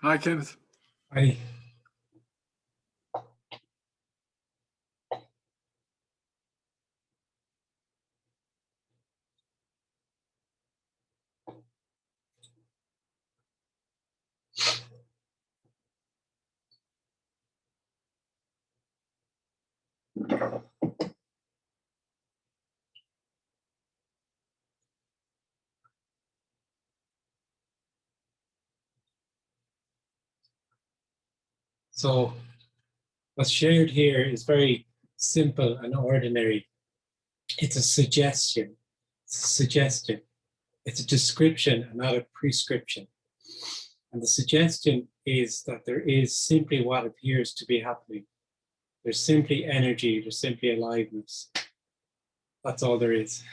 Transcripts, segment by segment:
Hi, Kenneth. Hi. So what's shared here is very simple and ordinary. It's a suggestion. It's a suggestion. It's a description and not a prescription. And the suggestion is that there is simply what appears to be happening. There's simply energy, there's simply aliveness. That's all there is.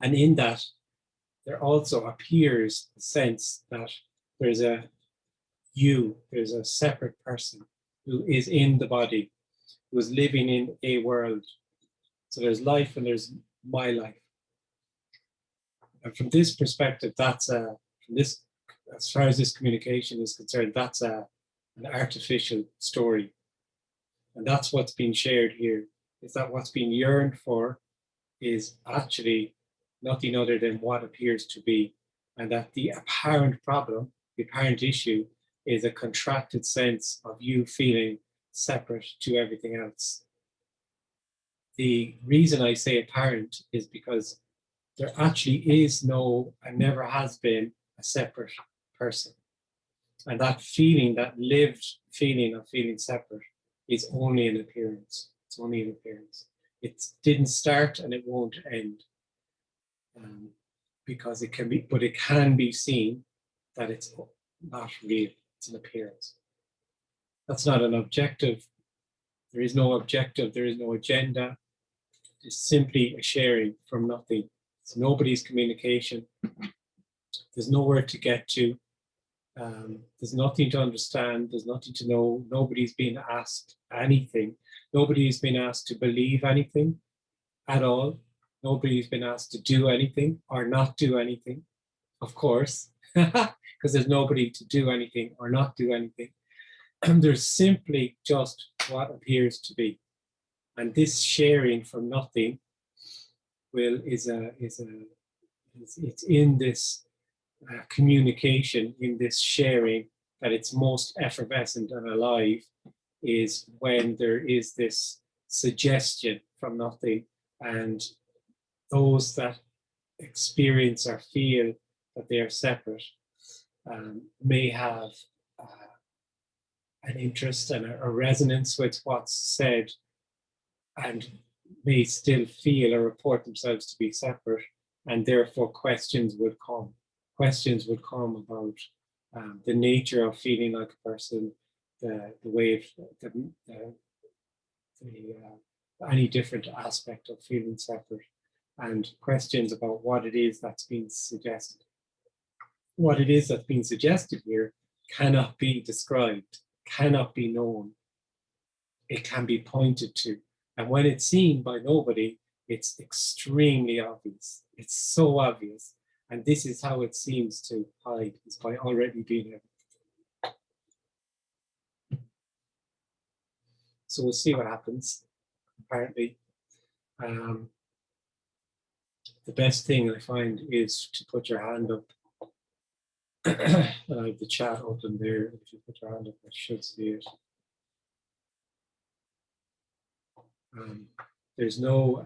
And in that, there also appears a sense that there's a you, there's a separate person who is in the body, who is living in a world. So there's life and there's my life. And from this perspective, that's as far as this communication is concerned, that's an artificial story. And that's what's being shared here, is that what's being yearned for is actually nothing other than what appears to be. And that the apparent problem, the apparent issue, is a contracted sense of you feeling separate to everything else. The reason I say apparent is because there actually is no, and never has been, a separate person. And that feeling, that lived feeling of feeling separate, is only an appearance. It's only an appearance. It didn't start and it won't end. Because it can be, but it can be seen that it's not real. It's an appearance. That's not an objective. There is no objective. There is no agenda. It's simply a sharing from nothing. It's nobody's communication. There's nowhere to get to. There's nothing to understand. There's nothing to know. Nobody's been asked anything. Nobody's been asked to believe anything at all. Nobody's been asked to do anything or not do anything, of course, because there's nobody to do anything or not do anything. And there's simply just what appears to be. And this sharing from nothing it's in this communication, in this sharing, that it's most effervescent and alive, is when there is this suggestion from nothing, and those that experience or feel that they are separate may have an interest and a resonance with what's said, and may still feel or report themselves to be separate, and therefore questions would come. Questions would come about the nature of feeling like a person, the way of any different aspect of feeling separate, and questions about what it is that's being suggested. What it is that's being suggested here cannot be described, cannot be known. It can be pointed to. And when it's seen by nobody, it's extremely obvious. It's so obvious. And this is how it seems to hide, is by already being there. So we'll see what happens, apparently. The best thing I find is to put your hand up. I have the chat open there. If you put your hand up, I should see it. There's no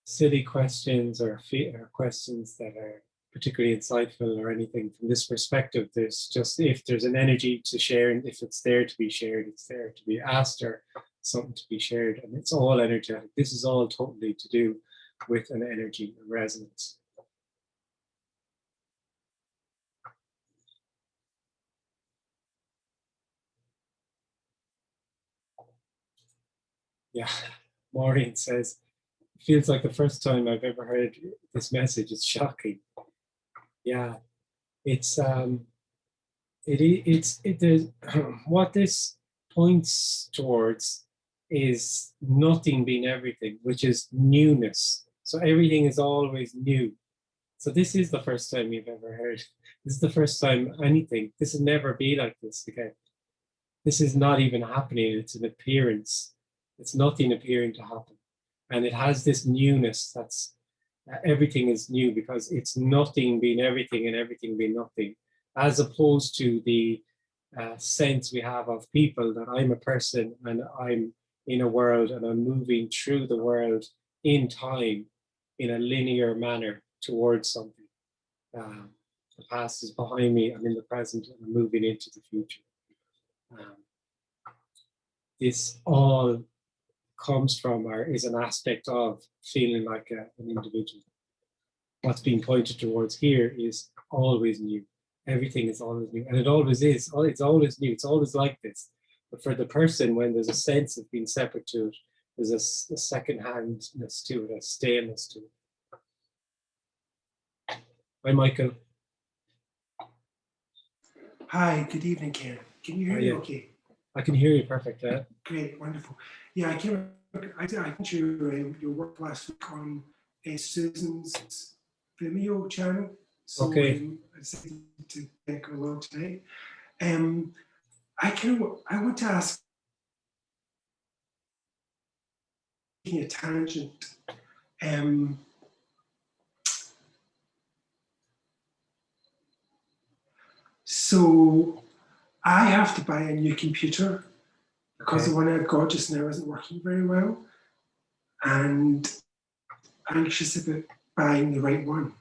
silly questions or questions that are particularly insightful or anything from this perspective. There's just, if there's an energy to share, and if it's there to be shared, it's there to be asked, or something to be shared, and it's all energetic. This is all totally to do with an energy, a resonance. Yeah, Maureen says, it feels like the first time I've ever heard this message. It's shocking. Yeah, it's there's what this points towards is nothing being everything, which is newness. So everything is always new. So this is the first time you've ever heard This is the first time anything. This will never be like this again. This is not even happening. It's an appearance. It's nothing appearing to happen. And it has this newness that's everything is new because it's nothing being everything and everything being nothing, as opposed to the sense we have of people that I'm a person and I'm in a world and I'm moving through the world in time in a linear manner towards something. The past is behind me, I'm in the present, and I'm moving into the future. This all comes from or is an aspect of feeling like an individual. What's being pointed towards here is always new. Everything is always new, and it always is. It's always new. It's always like this. But for the person, when there's a sense of being separate to it, there's a second-handness to it, a staleness to it. Hi, Michael. Hi, good evening, Ken. Can you hear me okay? I can hear you perfect, yeah. Great, wonderful. Yeah, I think your work last week on Susan's Vimeo channel. So Okay. I decided to go along tonight. I want to ask a tangent. So I have to buy a new computer because the one I've got just now isn't working very well, and I'm anxious about buying the right one.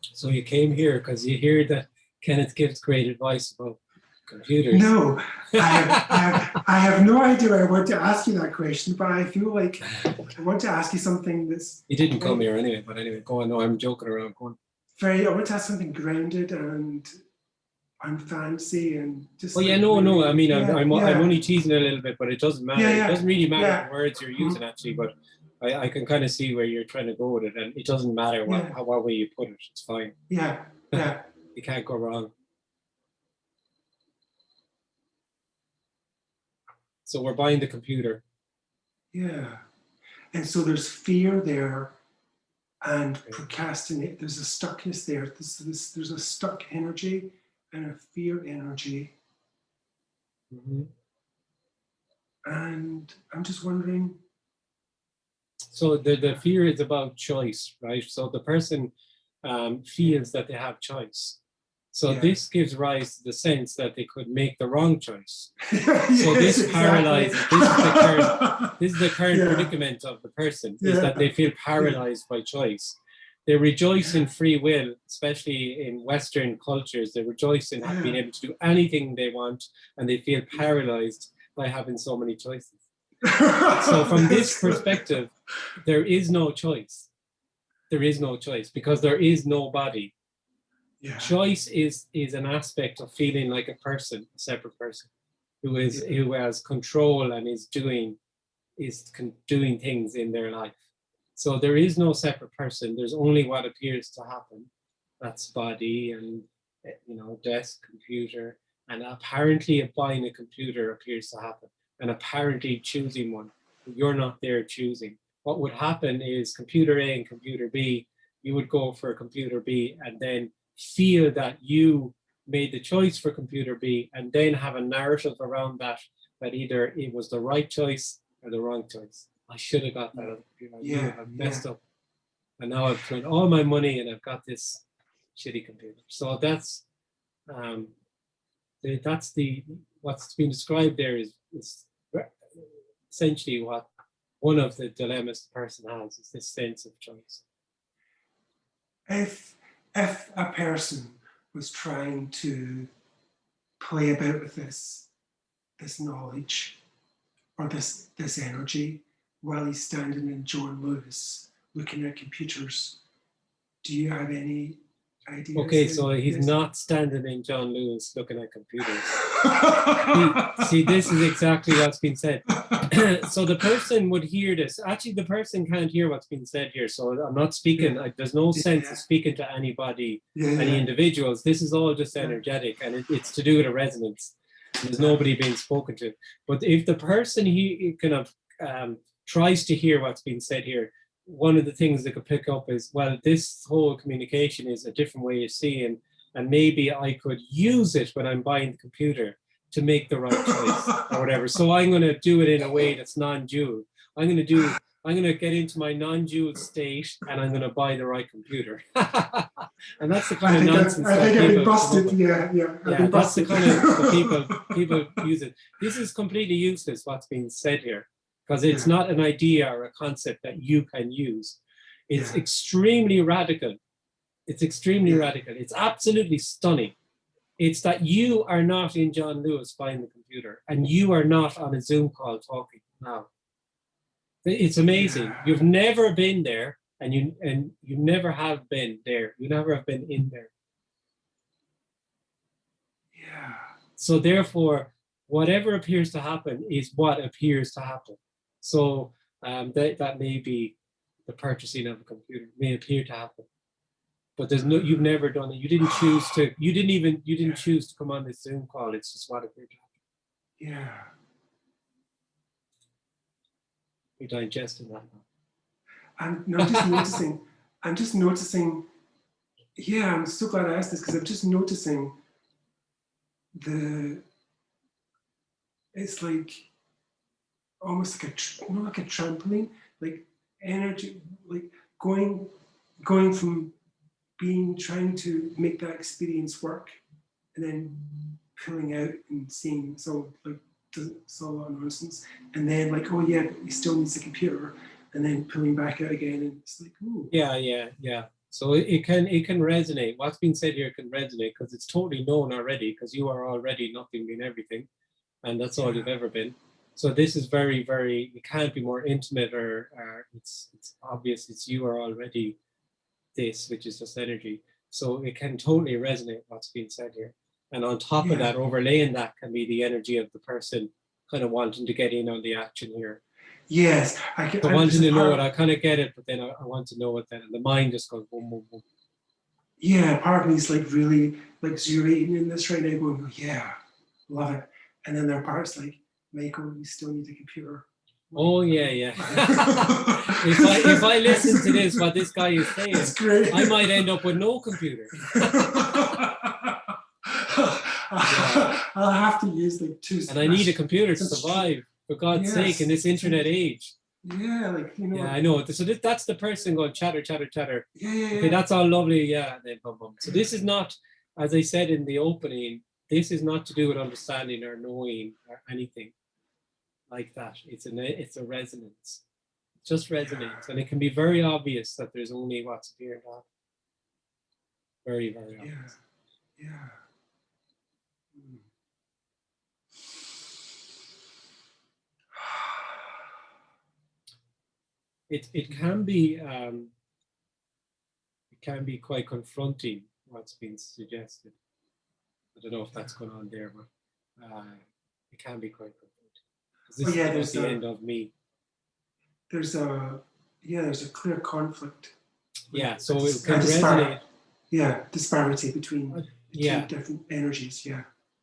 So you came here because you hear that Kenneth gives great advice about computers. No, I have no idea why I want to ask you that question, but I feel like I want to ask you something that's... You didn't come here anyway, but anyway, go on. No, I'm joking around. Go on. I want to ask something grounded and unfancy and just... Well, yeah, no. I mean, I'm only teasing a little bit, but it doesn't matter. It doesn't really matter the words you're using, actually, but I can kind of see where you're trying to go with it, and it doesn't matter what way you put it. It's fine. Yeah. You can't go wrong. So we're buying the computer. Yeah. And so there's fear there and procrastinate. There's a stuckness there. There's a stuck energy and a fear energy. Mm-hmm. And I'm just wondering. So the fear is about choice, right? So the person feels that they have choice. So this gives rise to the sense that they could make the wrong choice. So this paralyzes, this is the current predicament of the person, is that they feel paralyzed by choice. They rejoice in free will, especially in Western cultures. They rejoice in being able to do anything they want, and they feel paralyzed by having so many choices. So from this perspective, there is no choice. There is no choice because there is no body. Yeah. Choice is an aspect of feeling like a person, a separate person, who has control and is doing things in their life. So there is no separate person. There's only what appears to happen. That's body and desk, computer, and apparently buying a computer appears to happen, and apparently choosing one. You're not there choosing. What would happen is computer A and computer B. You would go for computer B and then feel that you made the choice for computer B, and then have a narrative around that either it was the right choice or the wrong choice. I should have got that other computer. I messed up. And now I've spent all my money and I've got this shitty computer. So that's what's been described there is essentially what one of the dilemmas the person has, is this sense of choice. If a person was trying to play about with this knowledge or this energy while he's standing in John Lewis looking at computers, do you have any ideas? Okay, so he's not standing in John Lewis looking at computers. see, this is exactly what's been said. So the person would hear this. Actually, the person can't hear what's been said here. So I'm not speaking. There's no sense of speaking to anybody, any individuals. This is all just energetic, and it's to do with a resonance. There's nobody being spoken to. But if the person he kind of tries to hear what's being said here, one of the things they could pick up is, well, this whole communication is a different way of seeing, and maybe I could use it when I'm buying the computer to make the right choice or whatever. So I'm going to do it in a way that's non-dual. I'm going to get into my non-dual state, and I'm going to buy the right computer. And that's the kind of nonsense I think that I've been people busted. come up with. Yeah, that's the kind of the people use it. This is completely useless, what's being said here, because it's not an idea or a concept that you can use. It's extremely radical. It's extremely radical. It's absolutely stunning. It's that you are not in John Lewis buying the computer, and you are not on a Zoom call talking now. It's amazing. You've never been there, and you never have been there. You never have been in there. Yeah. So therefore, whatever appears to happen is what appears to happen. So that may be the purchasing of a computer, may appear to happen, but there's no, you've never done it. You didn't choose to. You didn't choose to come on this Zoom call. It's just what appeared to happen. Yeah. You're digesting that now. I'm just noticing. Yeah, I'm so glad I asked this, because I'm just noticing it's like almost like not like a trampoline, like energy, like going from trying to make that experience work, and then pulling out and seeing, so like it's a lot of nonsense, and then like, oh yeah, but he still needs a computer, and then pulling back out again, and it's like, oh yeah. So it can resonate. What's been said here can resonate because it's totally known already, because you are already nothing being everything, and that's all you've ever been. So this is very, very, it can't be more intimate, or it's obvious. It's you are already this, which is just energy. So it can totally resonate what's being said here. And on top of that, overlaying that can be the energy of the person kind of wanting to get in on the action here. Yes, So wanting to know it, I kind of get it, but then I want to know it then, and the mind just goes boom, boom, boom. Yeah, part of me is like really like zeroing in this right now, going, yeah, love it. And then there are parts like, Michael, you still need a computer. Oh yeah. if I listen to this, what this guy is saying, I might end up with no computer. I'll have to use like two. And I need a computer to survive, for God's sake, in this internet age. Yeah, like, you know. Yeah, I know. So that's the person going chatter. Yeah. Okay, that's all lovely. Yeah, and then boom, boom. So this is not, as I said in the opening, this is not to do with understanding or knowing or anything like that. It's a resonance. It just resonates, and it can be very obvious that there's only what's appearing to happen. Very, very obvious. Yeah. It can be quite confronting what's been suggested. I don't know if that's going on there, but it can be quite confronting. This is about the end of me. There's a clear conflict. Yeah, so it can resonate. Yeah, disparity between two different energies.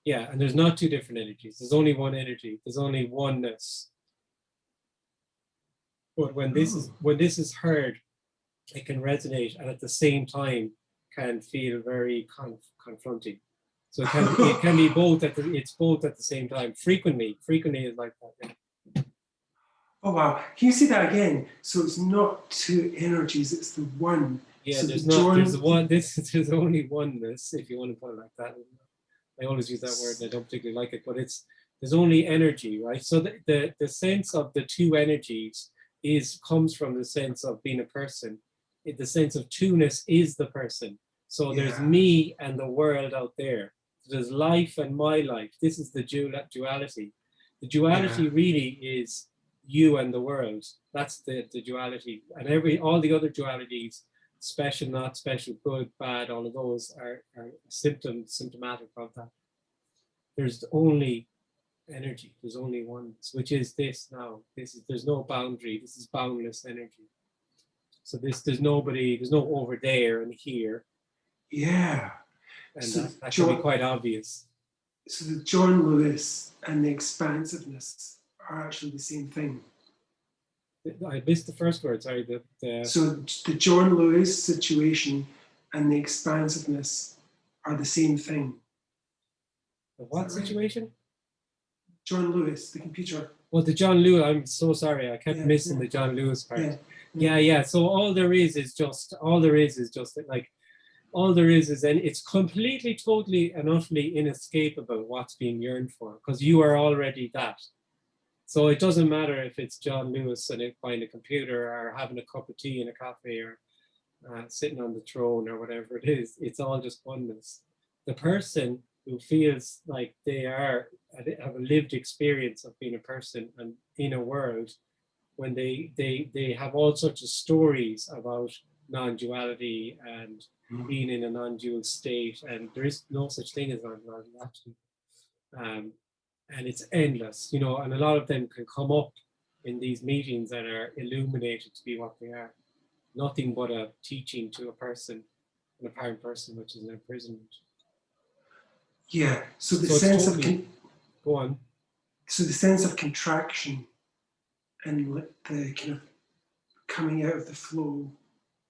Yeah, and there's not two different energies. There's only one energy. There's only oneness. But when this is heard, it can resonate, and at the same time can feel very confronting. So it can be both it's both at the same time. Frequently is like that. Yeah. Oh wow! Can you see that again? So it's not two energies; it's the one. Yeah, so there's only oneness, if you want to put it like that. I always use that word, and I don't particularly like it, but there's only energy, right? So the sense of the two energies comes from the sense of being a person. The sense of two-ness is the person. So there's me and the world out there. So there's life and my life. This is the duality. The duality really is you and the world. That's the duality. And all the other dualities, special, not special, good, bad, all of those are symptomatic of that. There's only energy. There's only one, which is this now. There's no boundary. This is boundless energy. So there's no over there and here. Yeah. And so that can be quite obvious. So the John Lewis and the expansiveness are actually the same thing. I missed the first word, sorry. So the John Lewis situation and the expansiveness are the same thing. The what situation? John Lewis, the computer. Well, the John Lewis, I'm so sorry. I kept missing the John Lewis part. Yeah. So all there is just like, all there is, and it's completely, totally, and utterly inescapable what's being yearned for, because you are already that. So it doesn't matter if it's John Lewis and behind a computer, or having a cup of tea in a cafe, or sitting on the throne, or whatever it is. It's all just oneness. The person who feels like they have a lived experience of being a person and in a world, when they have all sorts of stories about non-duality and being in a non-dual state, and there is no such thing as non-duality actually, and it's endless, and a lot of them can come up in these meetings that are illuminated to be what they are, nothing but a teaching to a person, an apparent person, which is an imprisonment. Yeah. So the sense totally, go on. So the sense of contraction and the kind of coming out of the flow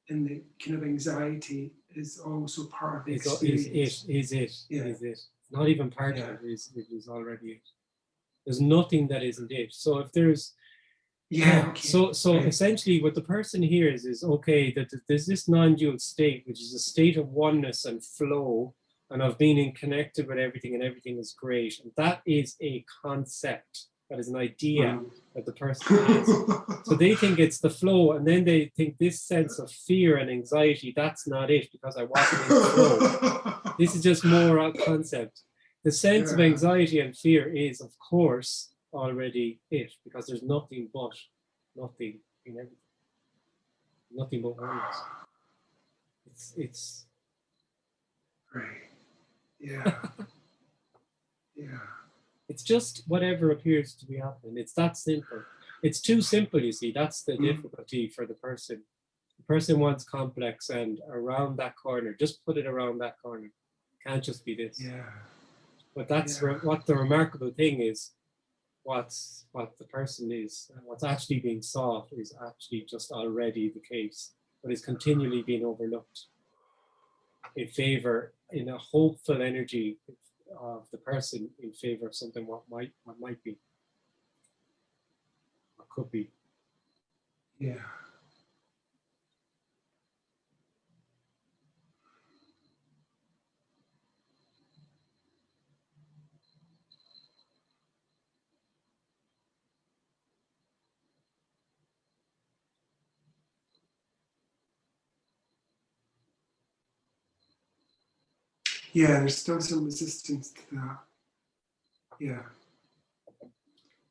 and the kind of anxiety is also part of the experience. Is it. Not even part of it is already it. There's nothing that isn't it. So if there's So essentially what the person hears is, okay, that there's this non-dual state, which is a state of oneness and flow and of being connected with everything, and everything is great. And that is a concept. That is an idea that the person has. So they think it's the flow, and then they think this sense of fear and anxiety, that's not it, because I wasn't in the flow. This is just more a concept. The sense of anxiety and fear is, of course, already it, because there's nothing but nothing in everything. Nothing but oneness. It's right. Yeah. It's just whatever appears to be happening. It's that simple. It's too simple, you see. That's the difficulty for the person. The person wants complex, and around that corner, just put it around that corner. Can't just be this. Yeah. But that's what the remarkable thing is. What the person is, what's actually being sought is actually just already the case, but is continually being overlooked in favor, in a hopeful energy of the person, in favor of something what might be, or could be. Yeah. Yeah, there's still some resistance to that. Yeah.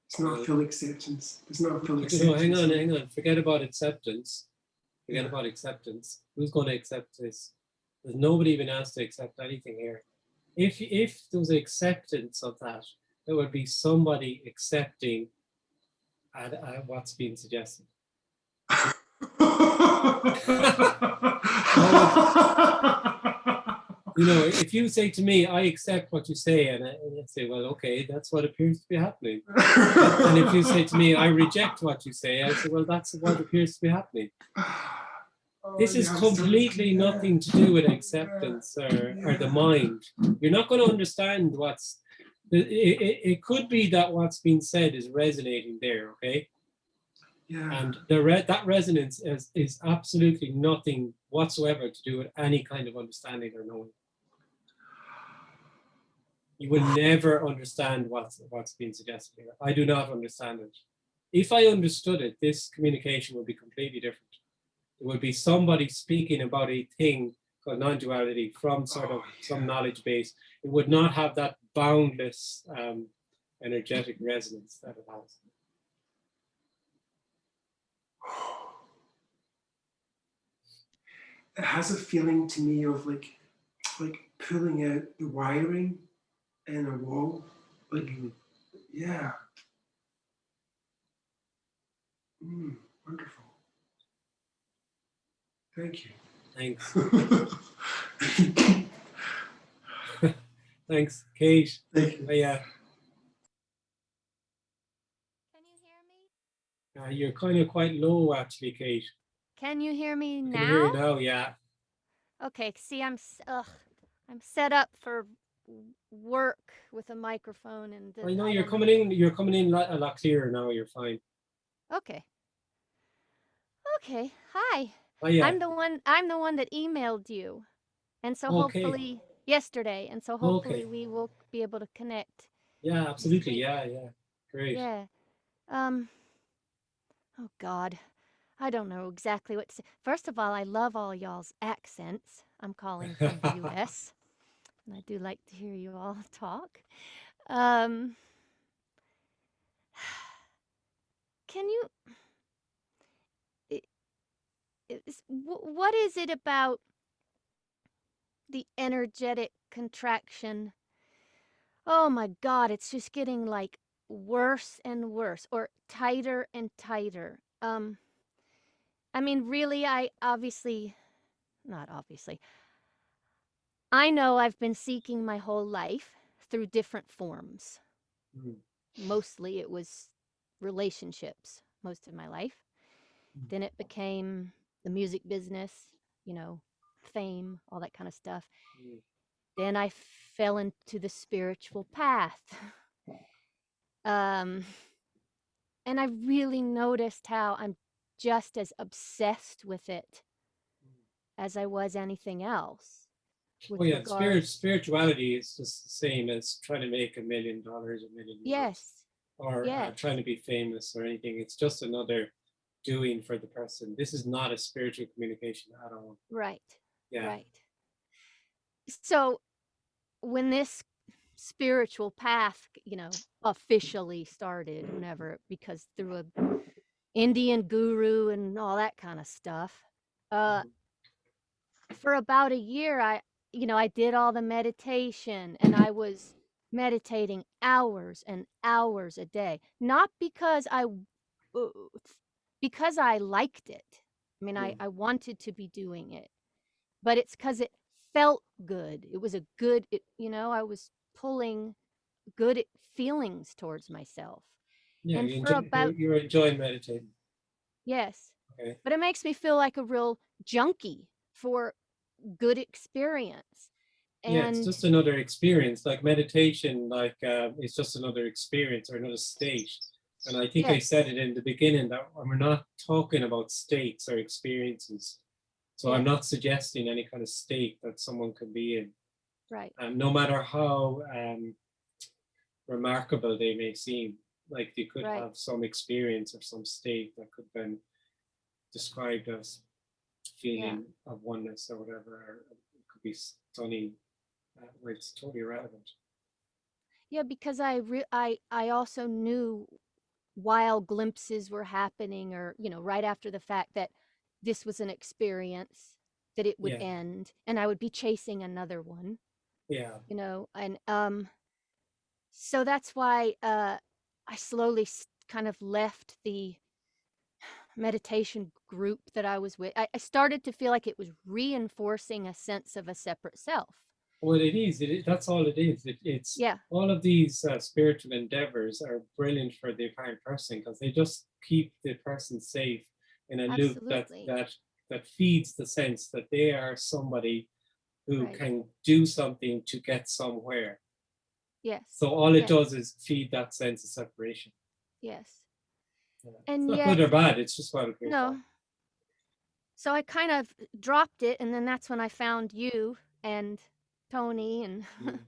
It's not full acceptance. There's not full acceptance. No, hang on. Forget about acceptance. Forget about acceptance. Who's going to accept this? There's nobody been asked to accept anything here. If there was acceptance of that, there would be somebody accepting what's being suggested. If you say to me, I accept what you say, and I say, well, okay, that's what appears to be happening. And if you say to me, I reject what you say, I say, well, that's what appears to be happening. This is completely nothing to do with acceptance or the mind. You're not going to understand it could be that what's being said is resonating there, okay? Yeah. And that resonance is absolutely nothing whatsoever to do with any kind of understanding or knowing. You will never understand what's being suggested here. I do not understand it. If I understood it, this communication would be completely different. It would be somebody speaking about a thing called non-duality from some knowledge base. It would not have that boundless energetic resonance that it has. It has a feeling to me of like pulling out the wiring in a wall. Yeah. Wonderful. Thank you. Thanks. Thanks, Kate. Thank you. Yeah. Can you hear me? You're kind of quite low, actually, Kate. Can you hear me I can hear now? you now. Yeah. Okay, see, I'm set up for work with a microphone, and I know I you're don't know. coming in. You're coming in a lot clearer now. You're fine. Okay. Okay. Hi. Oh yeah. I'm the one that emailed you. And so Okay. hopefully yesterday, and so hopefully Okay. we will be able to connect Yeah. this Absolutely. week. Yeah. Yeah. Great. Yeah. Um oh God. I don't know exactly what to say. First of all, I love all y'all's accents. I'm calling from the US, and I do like to hear you all talk. Um can you i- what is it about the energetic contraction? Oh my God, it's just getting like worse and worse or tighter and tighter. I mean, really, I obviously, not obviously, I know I've been seeking my whole life through different forms. Mm, Mostly it was relationships most of my life. mm, Then it became the music business, you know, fame, all that kind of stuff. mm. Then I fell into the spiritual path. Um, and I really noticed how I'm just as obsessed with it as I was anything else Oh with yeah. regards. Spirituality is just the same as trying to make $1 million, €1 million, Yes, or yes, trying to be famous or anything. It's just another doing for the person. This is not a spiritual communication at all. right, Yeah. right. So when this spiritual path, officially started, whenever, because through a Indian guru and all that kind of stuff, uh, Mhm. for about a year, I did all the meditation, and I was meditating hours and hours a day, not uh, because I liked it. I mean, Mm. I wanted to be doing it, but it's because it felt good. It was a good, I was pulling good feelings towards myself. Yeah. And You for enjoy, about, you're enjoying meditating. yes, Okay. but it makes me feel like a real junkie for good experience. Yeah, it's And just another experience. Like meditation, like it's just another experience or another state. And I think I said yes, it in the beginning that we're not talking about states or experiences. So I'm yes, not suggesting any kind of state that someone can be in, right, no matter how remarkable they may seem. Like you could right. have some experience or some state that could be described as Yeah. feeling of oneness or whatever. Or it could be stunning, where it's totally irrelevant. Yeah, because I also knew while glimpses were happening, or right after the fact, that this was an experience, that it would Yeah, end and I would be chasing another one, yeah. and so that's why I slowly kind of left the meditation group that I was with. I started to feel like it was reinforcing a sense of a separate self. Well, it is. That's all it is. It's Yeah, all of these spiritual endeavors are brilliant for the apparent person because they just keep the person safe in a loop absolutely. that feeds the sense that they are somebody who Right. can do something to get somewhere. Yes. So all it Yes. does is feed that sense of separation. Yes. Yeah. It's And not good or yet, bad. It's just what it appears no. So I kind of dropped it, and then that's when I found you and Tony, and Mm.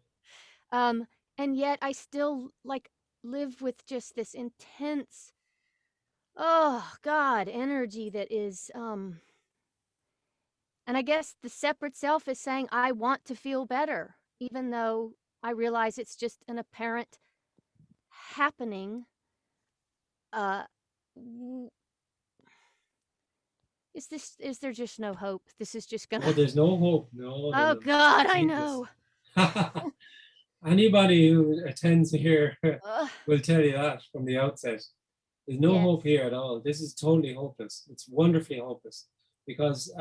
um and yet I still like live with just this intense, oh God, energy that is and I guess the separate self is saying I want to feel better, even though I realize it's just an apparent happening. Uh w- is there just no hope? This is just Oh, gonna there's no hope. No, no, Oh no. God, I Sleepless. know. Anybody who attends here Ugh, will tell you that from the outset. There's no yes. hope here at all. This is totally hopeless. It's wonderfully hopeless because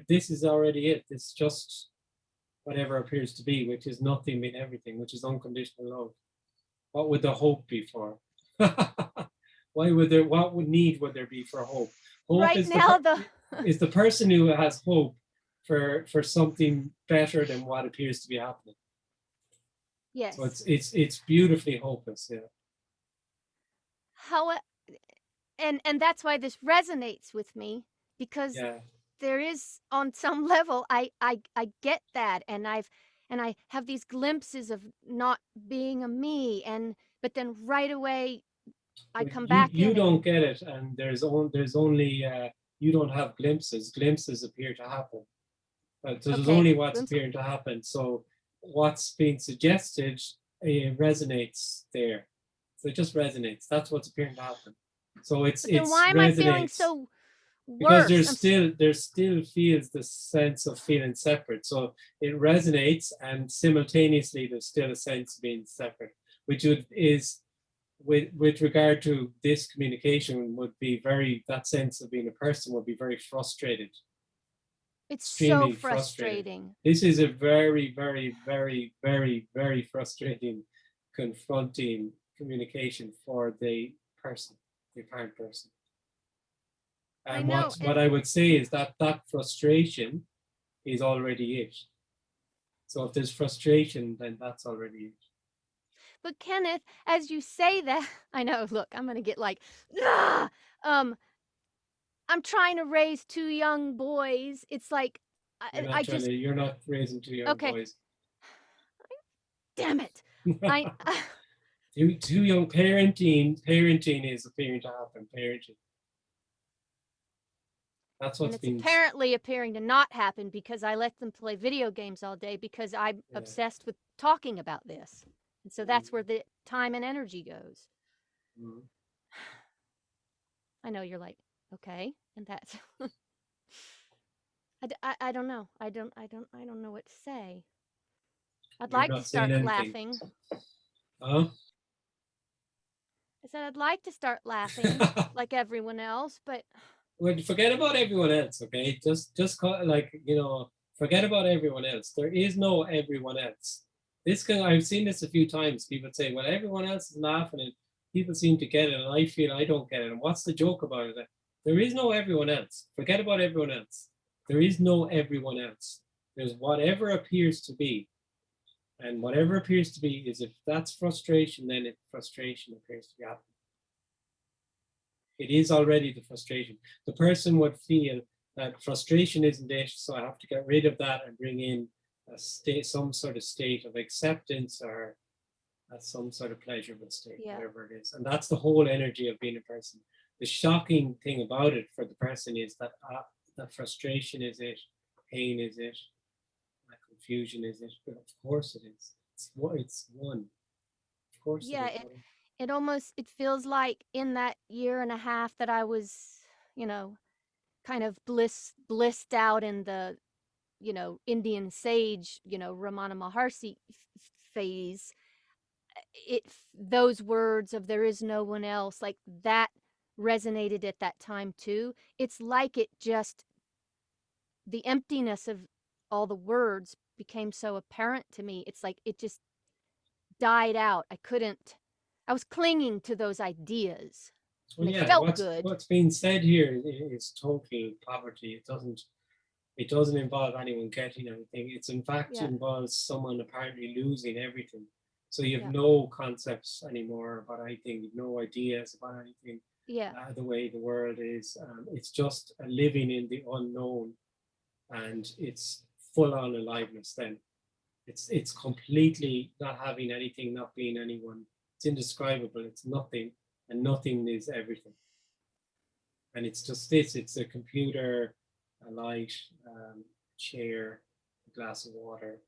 this is already it. It's just whatever appears to be, which is nothing being everything, which is unconditional love. What would the hope be for? what need would there be for hope? Hope Right is now, is the person who has hope for something better than what appears to be happening. yes. So it's beautifully hopeless. Yeah. How and that's why this resonates with me, because Yeah. there is, on some level, I get that, and I have these glimpses of not being a me, but then right away I But come you back you in don't and get it, and there's only you don't have glimpses. Glimpses appear to happen. So there's okay, only what's glimpse. appearing to happen. So what's being suggested resonates there. So it just resonates. That's what's appearing to happen. So But then it's why am I feeling resonates so because worse? there still feels the sense of feeling separate. So it resonates, and simultaneously there's still a sense of being separate, which is with regard to this communication would be that sense of being a person would be very frustrated. It's so Extremely frustrated. frustrating. This is a very, very, very, very, very frustrating, confronting communication for the person, the apparent person. I And know, what I would say is that frustration is already it. So if there's frustration, then that's already it. but Kenneth, as you say that, I know, look, I'm gonna get like, "Ah!" I'm trying to raise 2 young boys. It's like, I just, You're not raising 2 young okay, boys. damn it. I Too young. Parenting is appearing to happen. Parenting. That's and what's it's been. apparently appearing to not happen because I let them play video games all day because I'm Yeah. obsessed with talking about this. And so that's where the time and energy goes. Mhm. I know you're like, okay, and that's I don't know. I don't know what to say. I'd You're like to not saying start anything. laughing. Huh? I said I'd like to start laughing like everyone else, but Well, forget about everyone else, okay? Just like forget about everyone else. There is no everyone else. I've seen this a few times. People say, "Well, everyone else is laughing, and people seem to get it, and I feel I don't get it." And what's the joke about it? There is no everyone else. Forget about everyone else. There is no everyone else. There's whatever appears to be, and whatever appears to be is if that's frustration, then frustration appears to be happening. It is already the frustration. The person would feel that frustration isn't it, so I have to get rid of that and bring in some sort of state of acceptance or some sort of pleasurable state, yeah. whatever it is. And that's the whole energy of being a person. The shocking thing about it for the person is that frustration is it, pain is it, confusion is it. But of course it is. It's one. Of course Yeah, it is one. it feels like in that year and a half that I was, kind of blissed out in the, Indian sage, Ramana Maharshi phase, those words of there is no one else, like that resonated at that time too. It's like it just, the emptiness of all the words became so apparent to me. It's like it just died out. I was clinging to those ideas. Well, And they yeah, felt good. what's being said here is total poverty. It doesn't involve anyone getting anything. It's in fact Yeah. involves someone apparently losing everything. So you have Yeah. no concepts anymore about anything, no ideas about anything. Yeah. The way the world is, it's just a living in the unknown, and it's full on aliveness. Then it's completely not having anything, not being anyone. It's indescribable. It's nothing, and nothing is everything. And it's just this. It's a computer, a light, chair, a glass of water,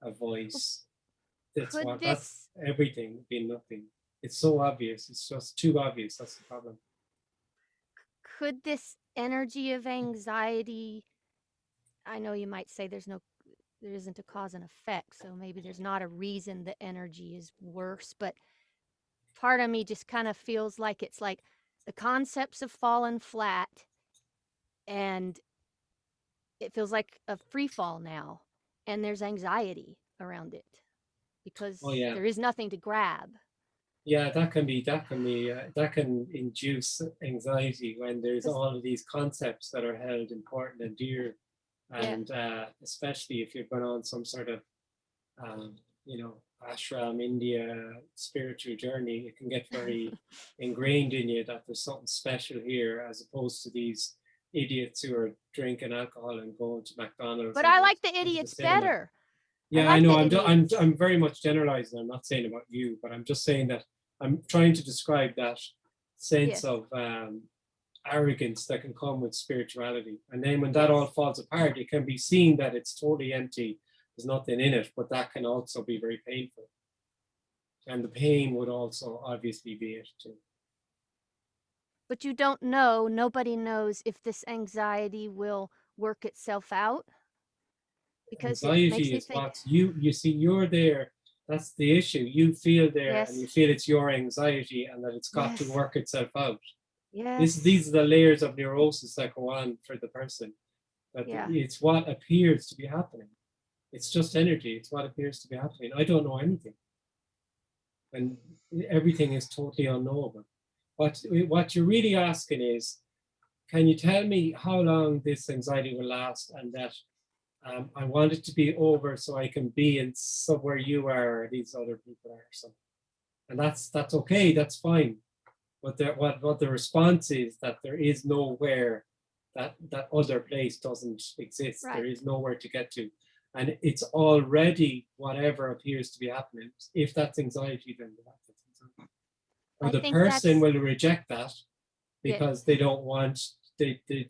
a voice. That's everything being nothing. It's so obvious. It's just too obvious. That's the problem. Could this energy of anxiety, I know you might say there isn't a cause and effect, so maybe there's not a reason the energy is worse, but part of me just kind of feels like it's like the concepts have fallen flat and it feels like a free fall now, and there's anxiety around it because Oh yeah. there is nothing to grab. Yeah, that can induce anxiety when there's all of these concepts that are held important and dear, and especially if you've been on some sort of um, ashram, India spiritual journey, it can get very ingrained in you that there's something special here, as opposed to these idiots who are drinking alcohol and going to McDonald's. But and I going like the to idiots cinema. better. Yeah, I I like know. the I'm idiots. I'm very much generalizing. I'm not saying about you, but I'm just saying that I'm trying to describe that sense Yes. of arrogance that can come with spirituality. And then when that all falls apart, it can be seen that it's totally empty. There's nothing in it, but that can also be very painful. And the pain would also obviously be it too. But you don't know, nobody knows if this anxiety will work itself out. Because it makes Anxiety me is think, what you see, you're there. That's the issue. You feel there and you yes, feel it's your anxiety and that it's got to yes, work itself out. yes, These are the layers of neurosis that go on for the person. That yeah, it's what appears to be happening. It's just energy. It's what appears to be happening. I don't know anything. And everything is totally unknowable. What you're really asking is, can you tell me how long this anxiety will last, and that I want it to be over so I can be in somewhere you are or these other people are. So, and that's okay. That's fine. But what the response is that there is nowhere, that other place doesn't exist. right. There is nowhere to get to, and it's already whatever appears to be happening. If that's anxiety, then that's anxiety. Or I the think person that's, will reject that yeah, because they don't want,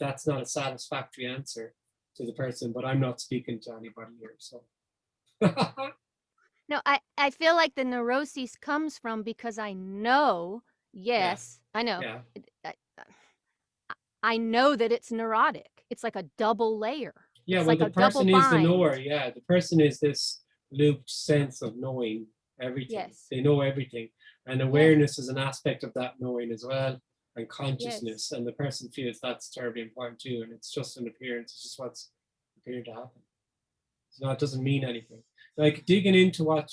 that's not a satisfactory answer to the person. But I'm not speaking to anybody here, so. no, I feel like the neuroses comes from because I know, yes, I know, Yeah. I know that it's neurotic. It's like a double layer. Yeah, It's well, like the a double person is the bind. knower. Yeah, the person is this looped sense of knowing everything. Yes. They know everything. And awareness is an aspect of that knowing as well, and consciousness. Yes. And the person feels that's terribly important too. And it's just an appearance. It's just what's appearing to happen. So it doesn't mean anything. Like digging into what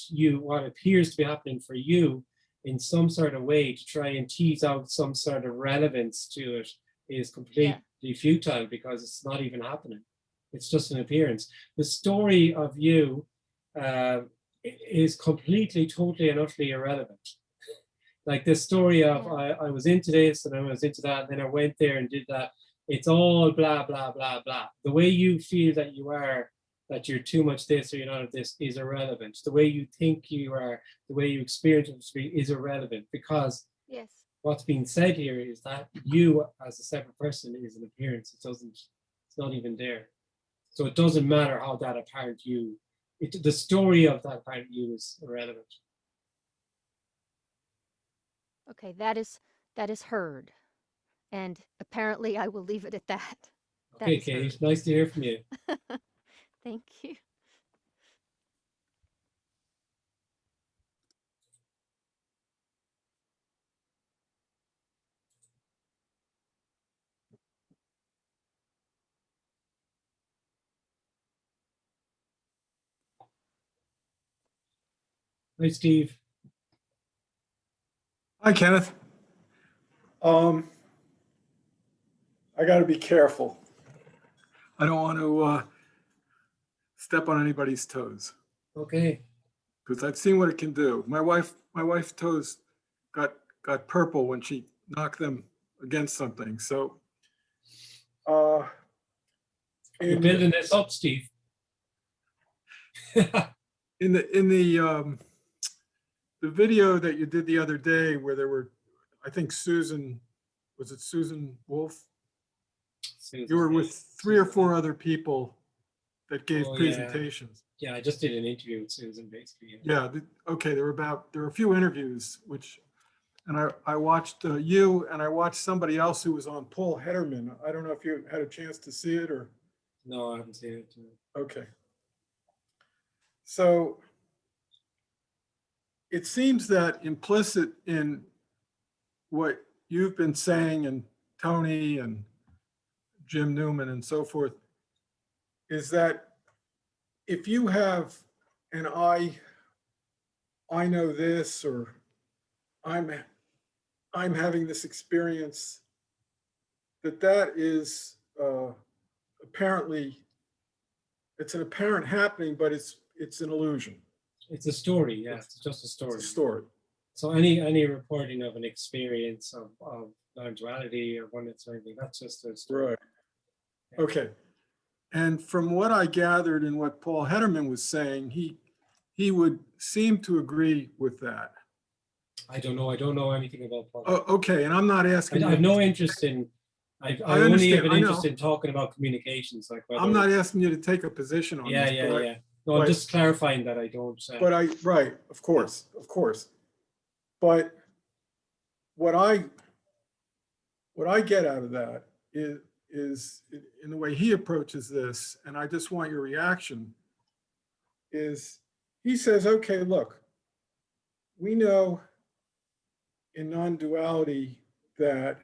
appears to be happening for you in some sort of way to try and tease out some sort of relevance to it is completely futile, because it's not even happening. It's just an appearance. The story of you is completely, totally, and utterly irrelevant. Like the story of I was into this and I was into that, and then I went there and did that. It's all blah, blah, blah, blah. The way you feel that you are, that you're too much this or you're not of this, is irrelevant. The way you think you are, the way you experience it is irrelevant, because Yes. what's being said here is that you as a separate person is an appearance. It's not even there. So it doesn't matter how that apparent you, the story of that apparent you is irrelevant. Okay, that is heard. And apparently I will leave it at that. Okay, Kate, nice to hear from you. Thank you. Hi, Steve. Hi, Kenneth. I got to be careful. I don't want to step on anybody's toes. Okay. Because I've seen what it can do. My wife's toes got purple when she knocked them against something. So, you're building this up, Steve. in the video that you did the other day, where there were, I think Susan Wolf? Susan, You were with three or four other people that gave presentations. Yeah, I just did an interview with Susan, basically. Yeah. Okay. There were a few interviews, and I watched you, and I watched somebody else who was on, Paul Hederman. I don't know if you had a chance to see it or. No, I haven't seen it. Okay. So it seems that implicit in what you've been saying, and Tony and Jim Newman and so forth, is that if you have an I know this, or I'm having this experience that is apparently, it's an apparent happening, but it's an illusion. It's a story, yeah, it's just a story. It's a story. So any reporting of an experience of non-duality or oneness or anything, that's just a story. Right. Okay. And from what I gathered and what Paul Hederman was saying, he would seem to agree with that. I don't know anything about Paul. Oh, okay, and I'm not asking. I have no interest in. I only have an interest in talking about communications. Like I'm not asking you to take a position on this. Yeah. No, I'm just clarifying that I don't. Right, of course. But what I get out of that is in the way he approaches this, and I just want your reaction, is he says, okay, look, we know in non-duality that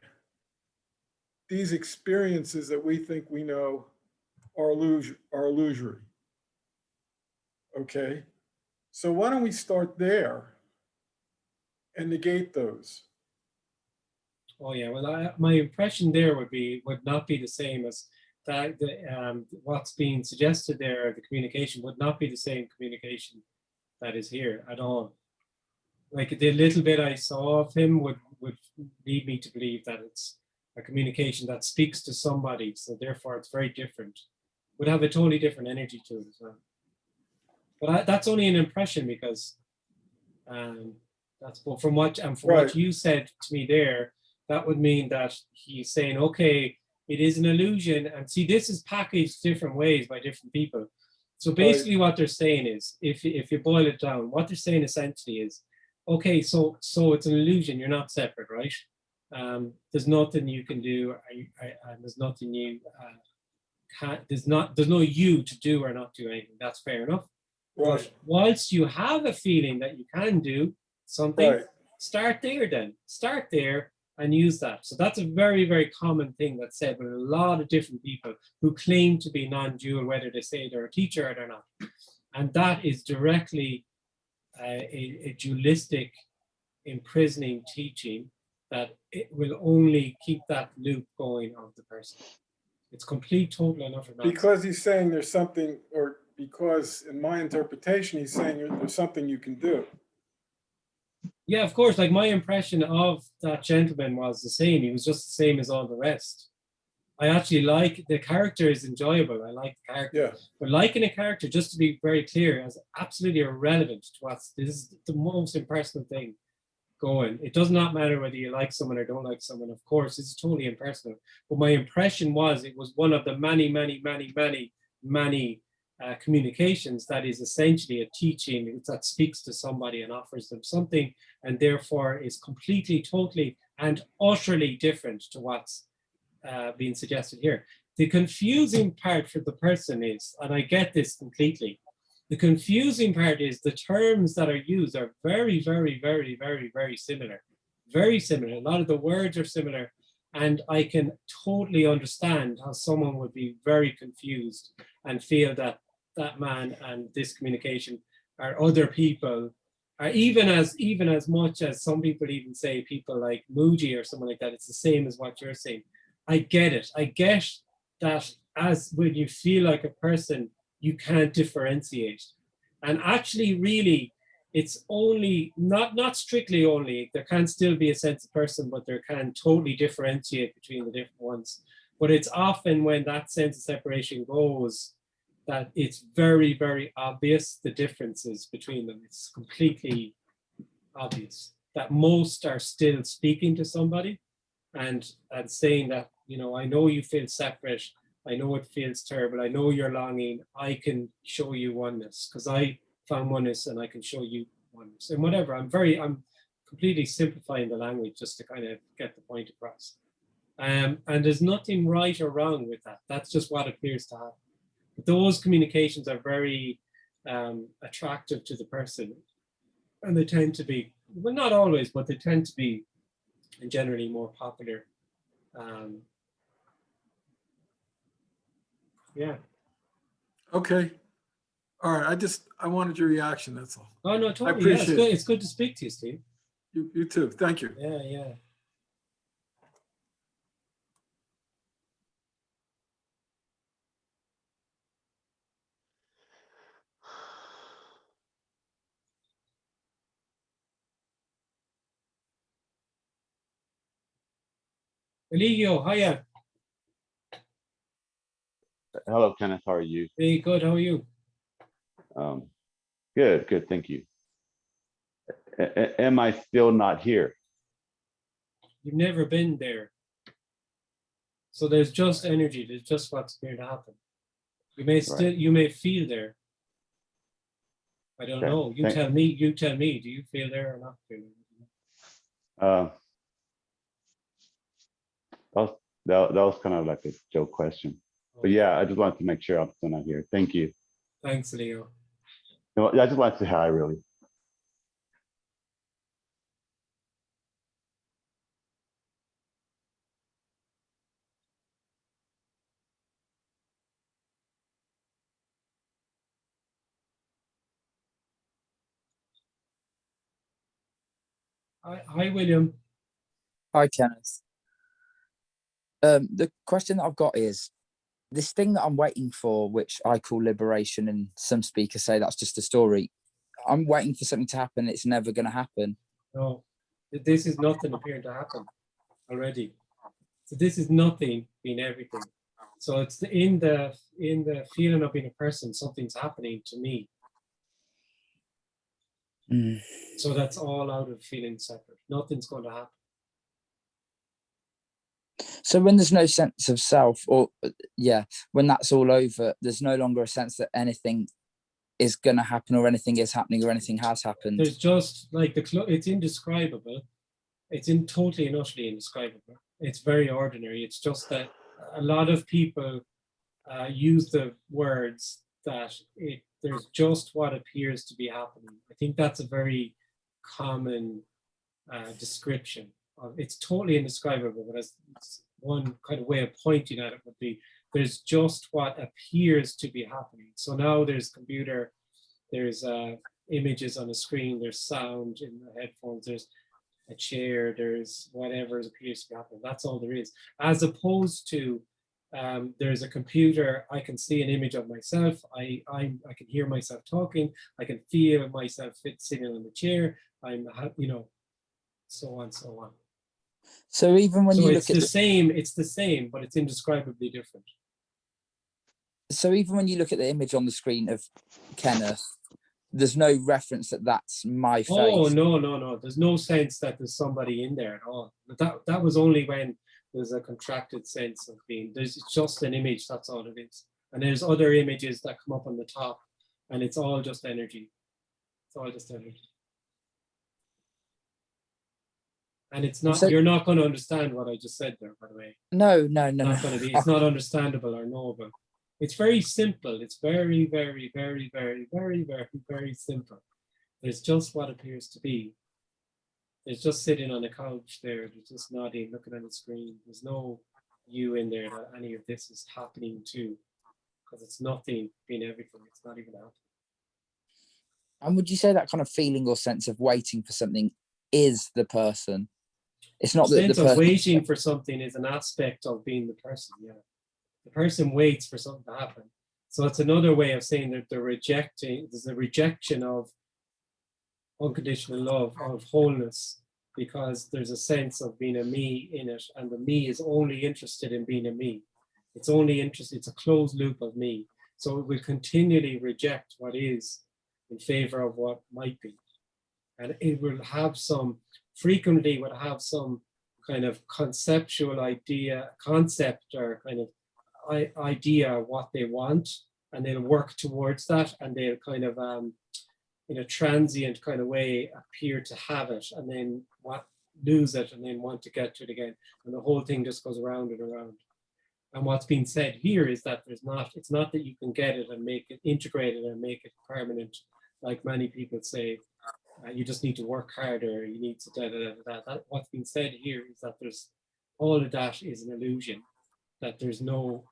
these experiences that we think we know are illusory. Okay, so why don't we start there and negate those? Oh yeah, well, my impression there would not be the same as that. What's being suggested there, the communication would not be the same communication that is here at all. Like the little bit I saw of him would lead me to believe that it's a communication that speaks to somebody, so therefore it's very different. Would have a totally different energy to it as well. But that's only an impression because that's from what what you said to me there. That would mean that he's saying, okay, it is an illusion. And see, this is packaged different ways by different people. So basically what they're saying is, if you boil it down, what they're saying essentially is, okay, so it's an illusion, you're not separate, right? There's nothing you can do, and there's nothing you there's no you to do or not do anything. That's fair enough. Right. But whilst you have a feeling that you can do something, start there then. Start there and use that. So that's a very, very common thing that's said with a lot of different people who claim to be non-dual, whether they say they're a teacher or they're not. And that is directly a dualistic, imprisoning teaching that it will only keep that loop going of the person. It's complete, total, and utter nonsense. Because he's saying there's something, or because in my interpretation, he's saying there's something you can do. Yeah, of course. Like my impression of that gentleman was the same. He was just the same as all the rest. I actually like the character is enjoyable. I like the character. Yeah. But liking a character, just to be very clear, is absolutely irrelevant to us. This is the most impersonal thing going. It does not matter whether you like someone or don't like someone. Of course, it's totally impersonal. But my impression was it was one of the many communications that is essentially a teaching that speaks to somebody and offers them something, and therefore is completely, totally, and utterly different to what's being suggested here. The confusing part for the person is, and I get this completely, the confusing part is the terms that are used are very, very, very, very, very similar. Very similar. A lot of the words are similar, and I can totally understand how someone would be very confused and feel that that man and this communication are other people, are even as much as some people even say people like Muji or someone like that, it's the same as what you're saying. I get it. I get that as when you feel like a person, you can't differentiate. And actually, really, it's only, not strictly only, there can still be a sense of person, but there can totally differentiate between the different ones. But it's often when that sense of separation goes, that it's very, very obvious the differences between them. It's completely obvious that most are still speaking to somebody and saying that, you know, I know you feel separate. I know it feels terrible. I know you're longing. I can show you oneness because I found oneness and I can show you oneness and whatever. I'm completely simplifying the language just to kind of get the point across. And there's nothing right or wrong with that. That's just what appears to happen. But those communications are very attractive to the person, and they tend to be, well, not always, but they tend to be generally more popular. Yeah. Okay. All right. I wanted your reaction. That's all. Oh no, totally. I appreciate it. It's good to speak to you, Steve. You too. Thank you. Yeah, yeah. Eligio, hiya. Hello, Kenneth. How are you? Hey, good. How are you? Good, good. Thank you. Am I still not here? You've never been there. So there's just energy. There's just what's going to happen. You may still, Right. you may feel there. I don't Okay. know. You tell me. You tell me. Do you feel there or not feel there? That was kind of like a joke question. But yeah, I just wanted to make sure I'm still not here. Thank you. Thanks, Leo. No, I just wanted to say hi, really. Hi, William. Hi, Kenneth. The question that I've got is this thing that I'm waiting for, which I call liberation, and some speakers say that's just a story. I'm waiting for something to happen. It's never going to happen. No, this is nothing appearing to happen already. So this is nothing being everything. So it's in the feeling of being a person, something's happening to me. Mm. So that's all out of feeling separate. Nothing's going to happen. So when there's no sense of self, or when that's all over, there's no longer a sense that anything is going to happen, or anything is happening, or anything has happened. There's just like it's indescribable. It's totally and utterly indescribable. It's very ordinary. It's just that a lot of people use the words that there's just what appears to be happening. I think that's a very common description. It's totally indescribable, but as one kind of way of pointing at it would be, there's just what appears to be happening. So now there's computer, there's images on the screen, there's sound in the headphones, there's a chair, there's whatever appears to be happening. That's all there is. As opposed to there's a computer, I can see an image of myself, I can hear myself talking, I can feel myself sitting on the chair, so on, so on. So even when you look at it's the same, but it's indescribably different. So even when you look at the image on the screen of Kenneth, there's no reference that that's my face. Oh, no. There's no sense that there's somebody in there at all. That was only when there's a contracted sense of being. It's just an image, that's all it is. And there's other images that come up on the top, and it's all just energy. It's all just energy. And it's not, you're not going to understand what I just said there, by the way. No. It's not understandable or knowable. It's very simple. It's very, very, very, very, very, very, very simple. There's just what appears to be. There's just sitting on a couch there. There's just nodding, looking at the screen. There's no you in there that any of this is happening to, because it's nothing being everything. It's not even happening. And would you say that kind of feeling or sense of waiting for something is the person? It's not the that the sense of person waiting for something is an aspect of being the person. Yeah, the person waits for something to happen. So it's another way of saying that there's a rejection of unconditional love, of wholeness, because there's a sense of being a me in it, and the me is only interested in being a me. It's only interested, it's a closed loop of me. So it will continually reject what is in favor of what might be. And it will have frequently would have some kind of conceptual concept or kind of idea what they want, and they'll work towards that, and they'll kind of in a transient kind of way appear to have it, and then lose it, and then want to get to it again, and the whole thing just goes around and around. And what's being said here is that it's not that you can get it and make it integrated and make it permanent, like many people say. You just need to work harder. You need to what's being said here is that there's all of that is an illusion. That there's no,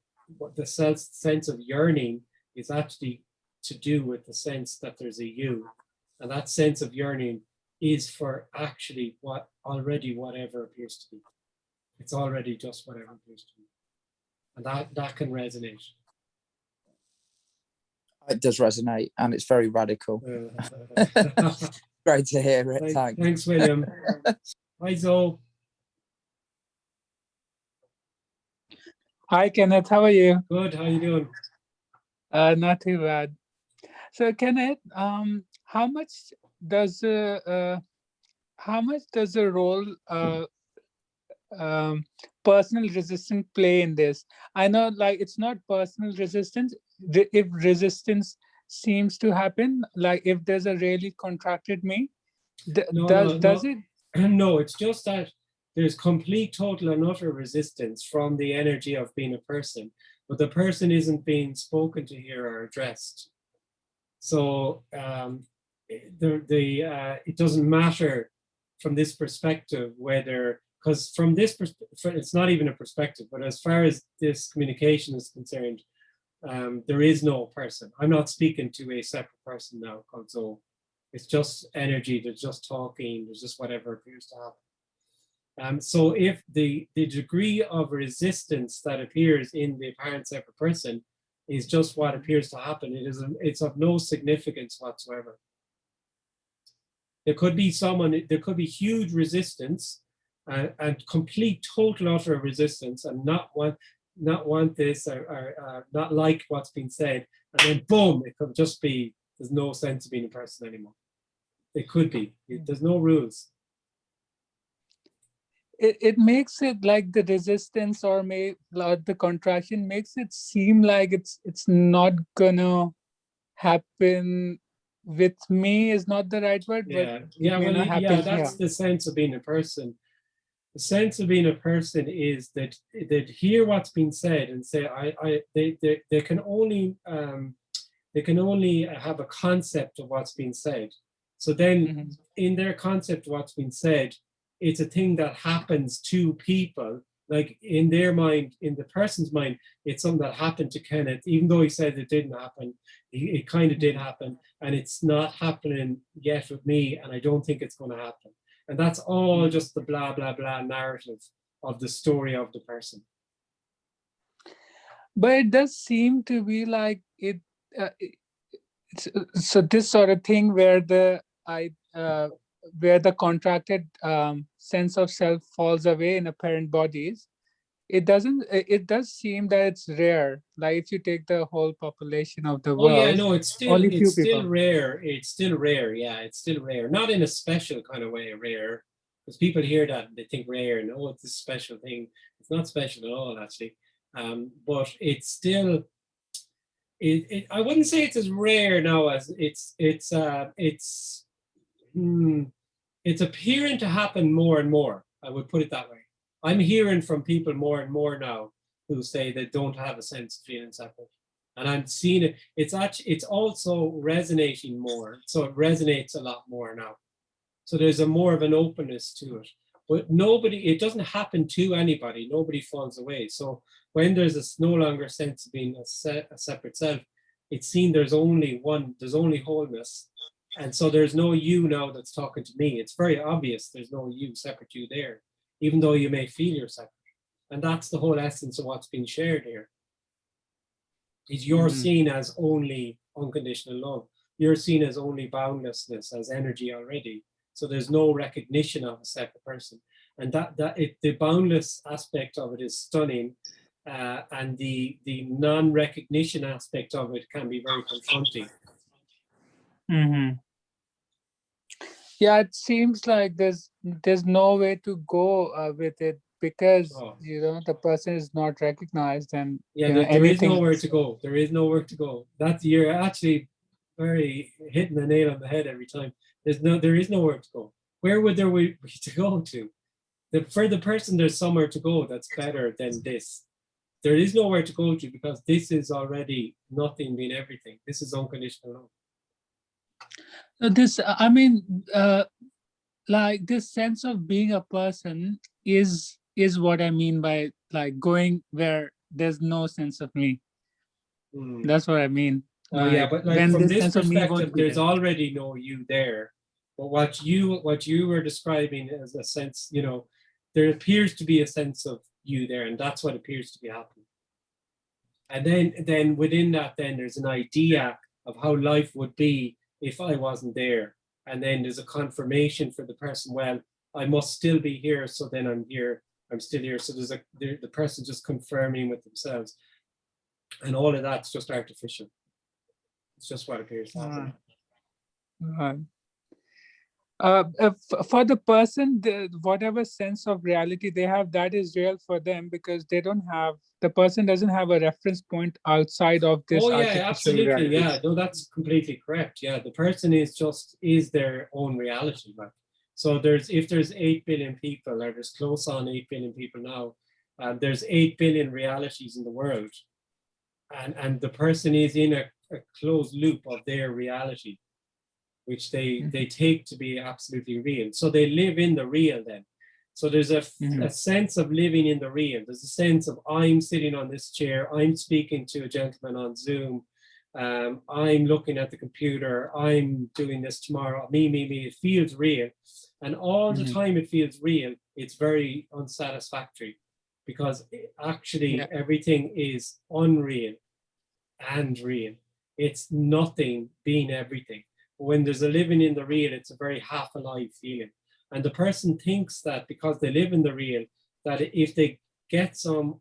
the sense of yearning is actually to do with the sense that there's a you, and that sense of yearning is for actually whatever appears to be. It's already just whatever appears to be. And that can resonate. It does resonate, and it's very radical. Great to hear it. Thanks. Thanks, William. Hi, Zoe. Hi, Kenneth. How are you? Good. How you doing? Not too bad. So, Kenneth, how much does the role personal resistance play in this? I know, like, it's not personal resistance. If resistance seems to happen, like if there's a really contracted me, does it? No, it's just that there's complete, total, and utter resistance from the energy of being a person, but the person isn't being spoken to here or addressed. So it doesn't matter from this perspective whether, because from this perspective, it's not even a perspective, but as far as this communication is concerned, there is no person. I'm not speaking to a separate person now called Zoe. It's just energy, there's just talking, there's just whatever appears to happen. So if the degree of resistance that appears in the apparent separate person is just what appears to happen, it's of no significance whatsoever. There could be huge resistance and complete, total, utter resistance, and not want this or not like what's been said, and then boom, it could just be there's no sense of being a person anymore. It could be. There's no rules. It makes it like the resistance or the contraction makes it seem like it's not gonna happen with me is not the right word. Yeah, but that's the sense of being a person. The sense of being a person is that they hear what's been said and say, they can only have a concept of what's been said. So then in their concept of what's been said, it's a thing that happens to people. Like in their mind, in the person's mind, it's something that happened to Kenneth, even though he said it didn't happen. It kind of did happen, and it's not happening yet with me, and I don't think it's going to happen. And that's all just the blah, blah, blah narrative of the story of the person. But it does seem to be like so this sort of thing where the contracted sense of self falls away in apparent bodies. It does seem that it's rare. Like if you take the whole population of the world. Oh yeah, no, it's still rare. It's still rare. Yeah, it's still rare. Not in a special kind of way, rare. Because people hear that and they think rare and oh, it's a special thing. It's not special at all, actually. But it's still. I wouldn't say it's as rare now as it's appearing to happen more and more. I would put it that way. I'm hearing from people more and more now who say they don't have a sense of feeling separate. And I'm seeing it, it's also resonating more. So it resonates a lot more now. So there's more of an openness to it. But it doesn't happen to anybody. Nobody falls away. So when there's no longer sense of being a separate self, it's seen there's only wholeness. And so there's no you now that's talking to me. It's very obvious there's no you, separate you there, even though you may feel you're separate. And that's the whole essence of what's being shared here. Is you're seen as only unconditional love. You're seen as only boundlessness, as energy already. So there's no recognition of a separate person. And the boundless aspect of it is stunning. And the non-recognition aspect of it can be very confronting. Yeah, it seems like there's no way to go with it because the person is not recognized and there is nowhere to go. There is nowhere to go. You're actually very hitting the nail on the head every time. There is nowhere to go. Where would there be to go to? For the person, there's somewhere to go that's better than this. There is nowhere to go to because this is already nothing being everything. This is unconditional love. Like this sense of being a person is what I mean by like going where there's no sense of me. That's what I mean. Oh yeah, but like from this perspective, there's already no you there. But what you were describing as a sense, you know, there appears to be a sense of you there, and that's what appears to be happening. And then within that, then there's an idea of how life would be if I wasn't there. And then there's a confirmation for the person, well, I must still be here, so then I'm here, I'm still here. So there's the person just confirming with themselves. And all of that's just artificial. It's just what appears to happen. For the person, whatever sense of reality they have, that is real for them, because they don't have, the person doesn't have a reference point outside of this. Oh yeah, artificial absolutely. reality. Yeah, no, that's completely correct. Yeah, the person is their own reality. Like, so if there's 8 billion people, or there's close on 8 billion people now, there's 8 billion realities in the world, and the person is in a closed loop of their reality, which they take to be absolutely real. So they live in the real then. So there's a sense of living in the real. There's a sense of, I'm sitting on this chair, I'm speaking to a gentleman on Zoom, I'm looking at the computer, I'm doing this tomorrow, me. It feels real. And all the time it feels real, it's very unsatisfactory, because actually everything is unreal and real. It's nothing being everything. When there's a living in the real, it's a very half alive feeling. And the person thinks that because they live in the real, that if they get some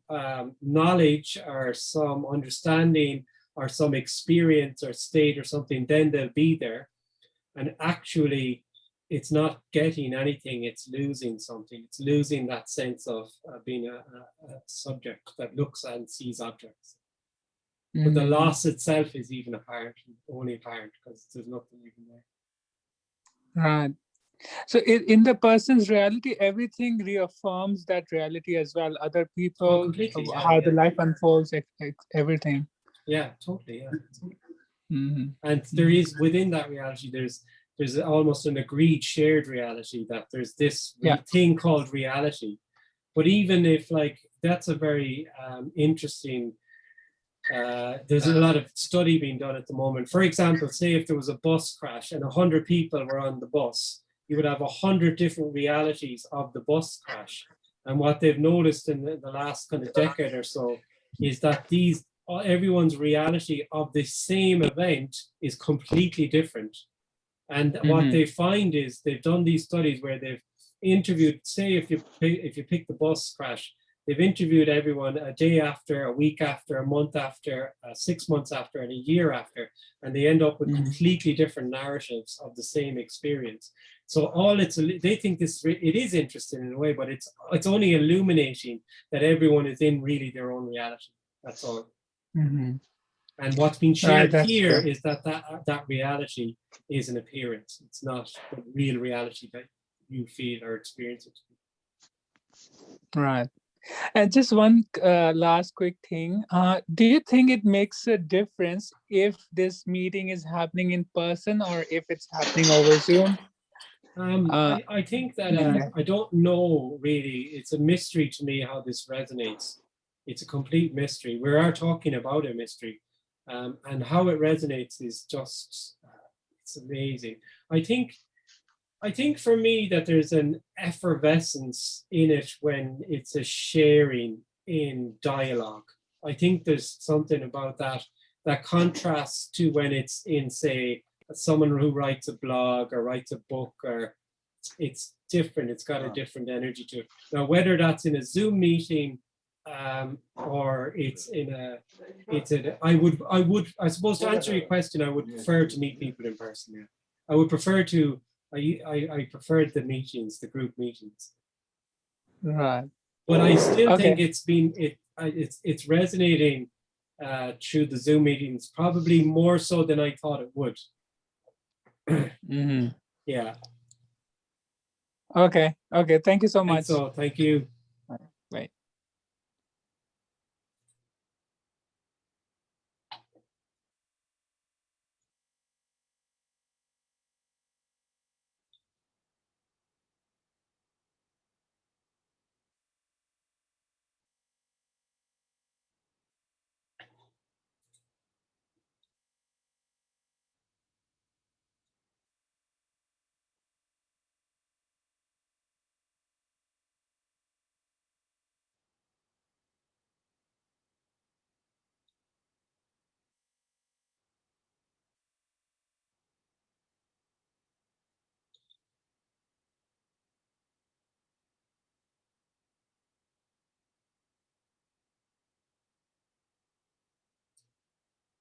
knowledge or some understanding or some experience or state or something, then they'll be there. And actually, it's not getting anything, it's losing something. It's losing that sense of being a subject that looks and sees objects. But the loss itself is even apparent, only apparent, because there's nothing even there. Right. So in the person's reality, everything reaffirms that reality as well. Other people, how the life unfolds, everything. Yeah, totally. Yeah. And there is, within that reality, there's almost an agreed shared reality, that there's this thing called reality. But even if, like, that's a very interesting, there's a lot of study being done at the moment. For example, say if there was a bus crash and 100 people were on the bus, you would have 100 different realities of the bus crash. And what they've noticed in the last kind of decade or so is that everyone's reality of the same event is completely different. And what they find is, they've done these studies where they've interviewed, say if you pick the bus crash, they've interviewed everyone a day after, a week after, a month after, 6 months after, and a year after, and they end up with completely different narratives of the same experience. So they think it is interesting in a way, but it's only illuminating that everyone is in really their own reality. That's all. And what's been shared here is that reality is an appearance. It's not the real reality that you feel or experience it. Right. And just one last quick thing. Do you think it makes a difference if this meeting is happening in person or if it's happening over Zoom? I think that I don't know really. It's a mystery to me how this resonates. It's a complete mystery. We are talking about a mystery, and how it resonates is just it's amazing. I think for me that there's an effervescence in it when it's a sharing in dialogue. I think there's something about that contrasts to when it's in, say, someone who writes a blog or writes a book, or it's different. It's got a different energy to it. Now, whether that's in a Zoom meeting or I suppose to answer your question, I would prefer to meet people in person. Yeah, I would prefer to. I preferred the meetings, the group meetings. Right. But I still think it's resonating through the Zoom meetings, probably more so than I thought it would. Yeah. Okay. Thank you so much. So thank you. Bye.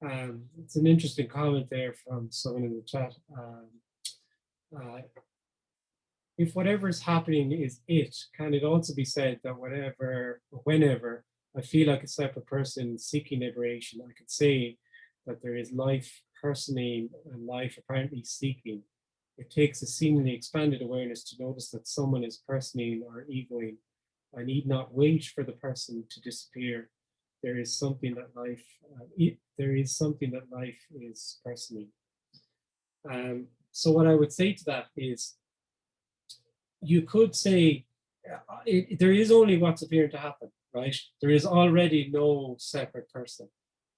It's an interesting comment there from someone in the chat. Uh, if whatever is happening is it, can it also be said that whenever I feel like a separate person seeking liberation, I could say that there is life personing and life apparently seeking. It takes a seemingly expanded awareness to notice that someone is personing or egoing. I need not wait for the person to disappear. There is something that life is personing. So what I would say to that is, you could say there is only what's appearing to happen, right? There is already no separate person.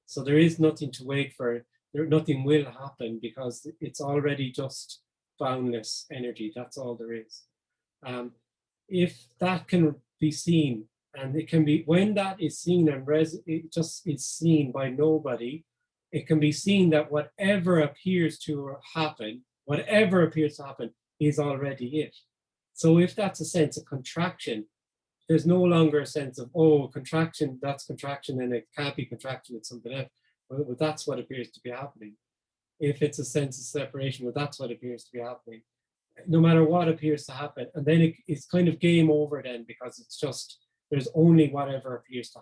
So there is nothing to wait for. Nothing will happen because it's already just boundless energy. That's all there is. If that can be seen, and it can be, when that is seen and it just is seen by nobody, it can be seen that whatever appears to happen is already it. So if that's a sense of contraction, there's no longer a sense of, oh, contraction, that's contraction, and it can't be contraction, it's something else. Well, that's what appears to be happening. If it's a sense of separation, well, that's what appears to be happening. No matter what appears to happen. And then it's kind of game over then, because it's just, there's only whatever appears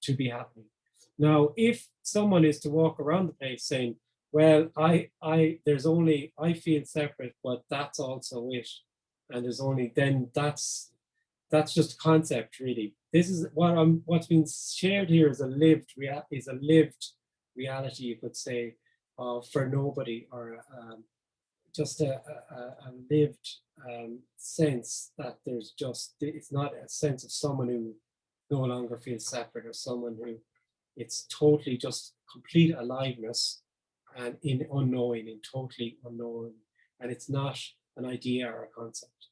to be happening. Now, if someone is to walk around the place saying, well, I feel separate, but that's also it. And there's only, then that's just a concept, really. This is what's being shared here is a lived reality, you could say, for nobody, or just a lived sense that there's just, it's not a sense of someone who no longer feels separate, or someone who, it's totally just complete aliveness and in totally unknown, and it's not an idea or a concept.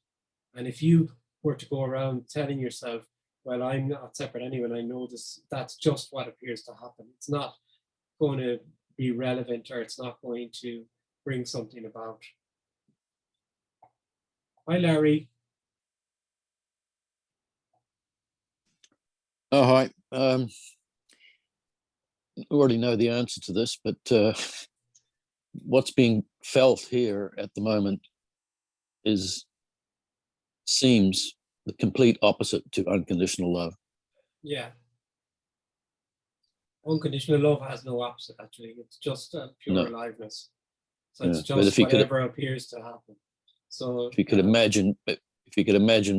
And if you were to go around telling yourself, well, I'm not separate anyway, I know this, that's just what appears to happen. It's not going to be relevant, or it's not going to bring something about. Hi, Larry. Oh, hi. I already know the answer to this, but what's being felt here at the moment seems the complete opposite to unconditional love. Yeah. Unconditional love has no opposite, actually. It's just pure aliveness. So it's just whatever appears to happen. So if you could imagine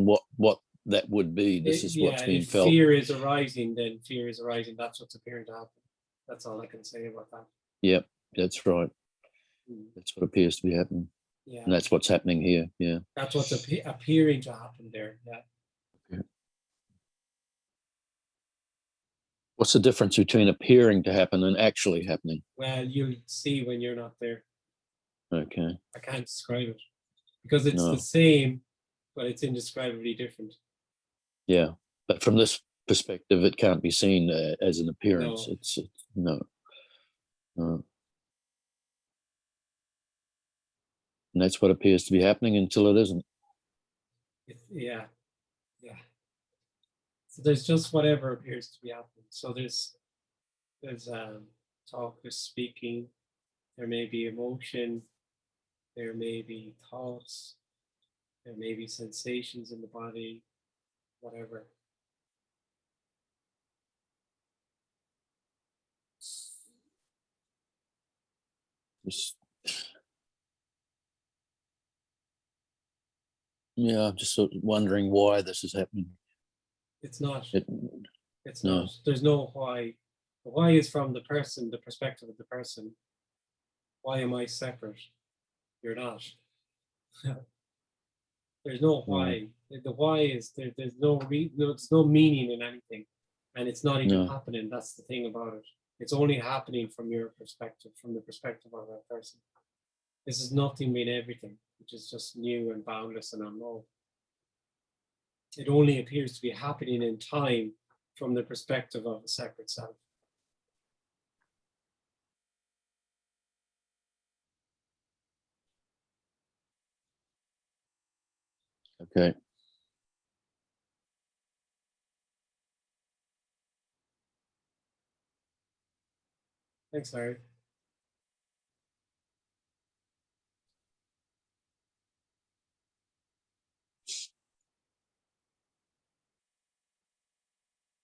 what that would be, this is what's being felt. If fear is arising, then fear is arising. That's what's appearing to happen. That's all I can say about that. Yep, that's right. That's what appears to be happening. Yeah. And that's what's happening here. Yeah. That's what's appearing to happen there. Yeah. Okay. What's the difference between appearing to happen and actually happening? Well, you'll see when you're not there. Okay. I can't describe it because it's the same, but it's indescribably different. Yeah, but from this perspective, it can't be seen as an appearance. No. It's no. And that's what appears to be happening until it isn't. Yeah. So there's just whatever appears to be happening. So there's talk, there's speaking, there may be emotion, there may be thoughts, there may be sensations in the body, whatever. Yeah, I'm just sort of wondering why this is happening. It's not. It's no. not. There's no why. The why is from the person, the perspective of the person. Why am I separate? You're not. There's no why. The why is there's no meaning in anything, and it's not even happening. That's the thing about it. It's only happening from your perspective, from the perspective of that person. This is nothing being everything, which is just new and boundless and unknown. It only appears to be happening in time from the perspective of a separate self. Okay. Thanks, Larry.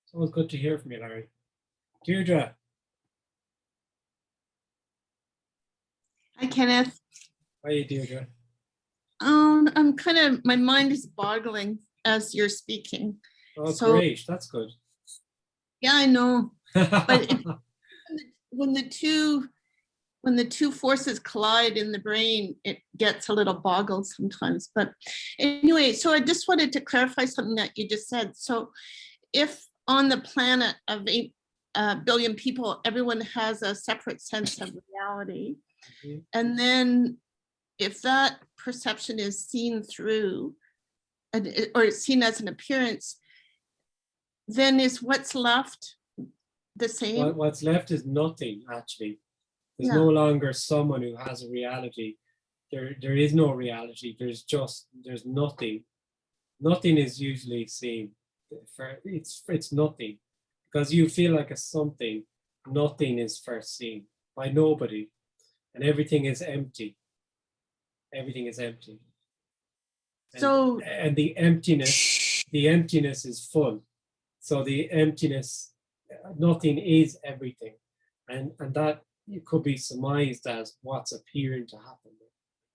It's always good to hear from you, Larry. Deirdre. Hi, Kenneth. How are you, Deirdre? I'm kind of, my mind is boggling as you're speaking. Oh, So- great. That's good. Yeah, I know. But when the two forces collide in the brain, it gets a little boggled sometimes. But anyway, so I just wanted to clarify something that you just said. So if on the planet of 8 billion people, everyone has a separate sense of reality, Mhm. and then if that perception is seen through, or it's seen as an appearance, then is what's left the same? What's left is nothing, actually. There's Yeah. no longer someone who has a reality. There is no reality. There's nothing. Nothing is usually seen. It's nothing. Because you feel like a something, nothing is first seen by nobody. And everything is empty. Everything is empty. So- and the emptiness is full. So the emptiness, nothing is everything. And that it could be surmised as what's appearing to happen.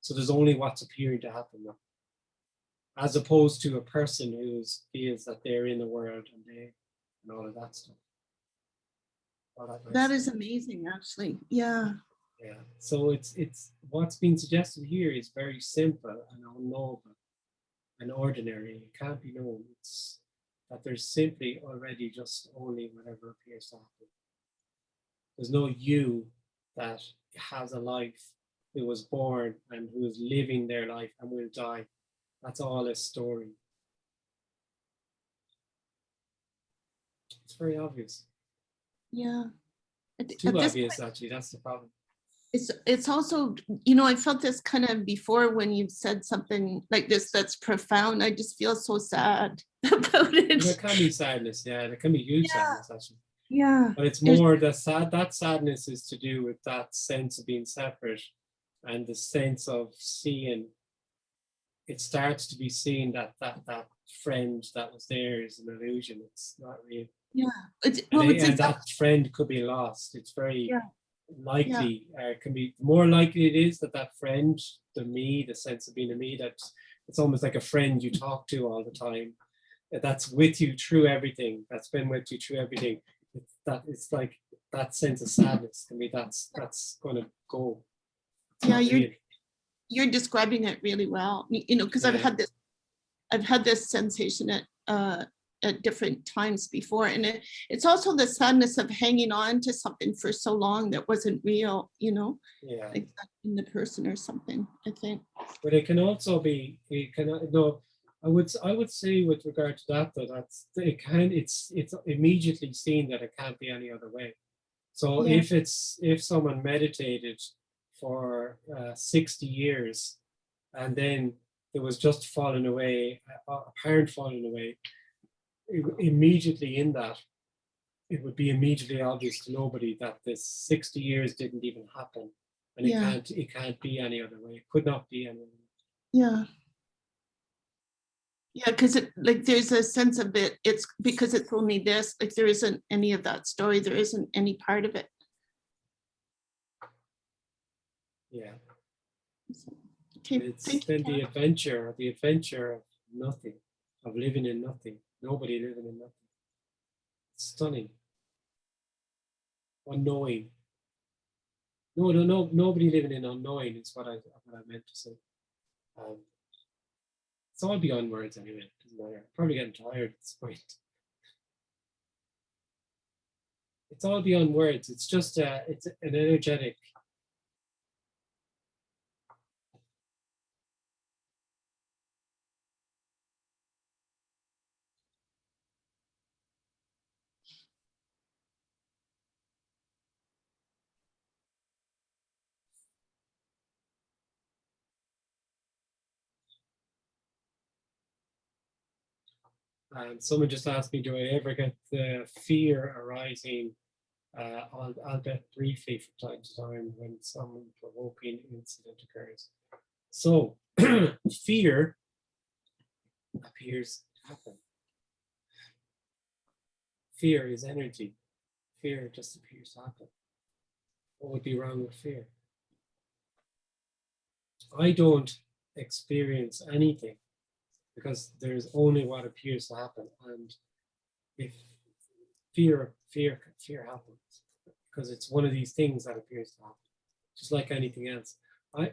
So there's only what's appearing to happen now. As opposed to a person who feels that they're in the world and all of that stuff. All that nice That stuff. is amazing, actually. Yeah. Yeah. So it's what's being suggested here is very simple and unknowable and ordinary. It can't be known. It's that there's simply already just only whatever appears to happen. There's no you that has a life, who was born and who is living their life and will die. That's all a story. It's very obvious. Yeah. It's too obvious, actually. That's the problem. It's also, you know, I felt this kind of before when you said something like this that's profound. I just feel so sad about it. There can be sadness, yeah. There can be huge sadness, actually. Yeah. But it's more that sadness is to do with that sense of being separate and the sense of seeing. It starts to be seen that friend that was there is an illusion. It's not real. Yeah. And that friend could be lost. It's very likely. It can be more likely it is that friend, the sense of being a me, that it's almost like a friend you talk to all the time. That's with you through everything. That's been with you through everything. It's like that sense of sadness can be that's going to go. Yeah, you're describing it really well. You know, because I've had this sensation at different times before, and it's also the sadness of hanging on to something for so long that wasn't real. You know, like in the person or something. I think. But it can also be. It can no. I would say with regard to that though, it's immediately seen that it can't be any other way. So if someone meditated for 60 years and then there was just falling away, apparent falling away, immediately in that, it would be immediately obvious to nobody that this 60 years didn't even happen, and it can't be any other way. It could not be any other way. Yeah. Yeah, because there's a sense of it. It's because it's only this. Like there isn't any of that story. There isn't any part of it. Yeah. Okay. It's then the adventure of nothing, of living in nothing. Nobody living in nothing. It's stunning. Unknowing. No, nobody living in unknowing is what I meant to say. It's all beyond words anyway. Doesn't matter. I'm probably getting tired at this point. It's all beyond words. It's just it's an energetic. Someone just asked me, do I ever get the fear arising albeit briefly from time to time when some provoking incident occurs. So fear appears to happen. Fear is energy. Fear just appears to happen. What would be wrong with fear? I don't experience anything because there's only what appears to happen. And if fear happens, because it's one of these things that appears to happen, just like anything else.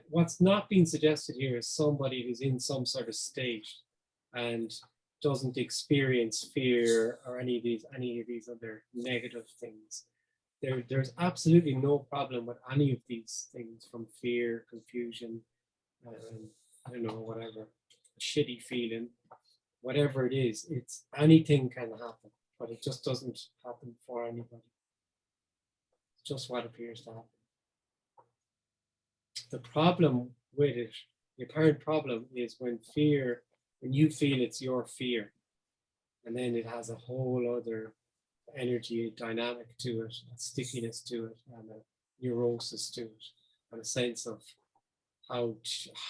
What's not being suggested here is somebody who's in some sort of state and doesn't experience fear or any of these other negative things. There's absolutely no problem with any of these things, from fear, confusion, I don't know, whatever, a shitty feeling, whatever it is, it's anything can happen, but it just doesn't happen for anybody. It's just what appears to happen. The problem with it, the apparent problem, is when you feel it's your fear, and then it has a whole other energy dynamic to it, a stickiness to it, and a neurosis to it, and a sense of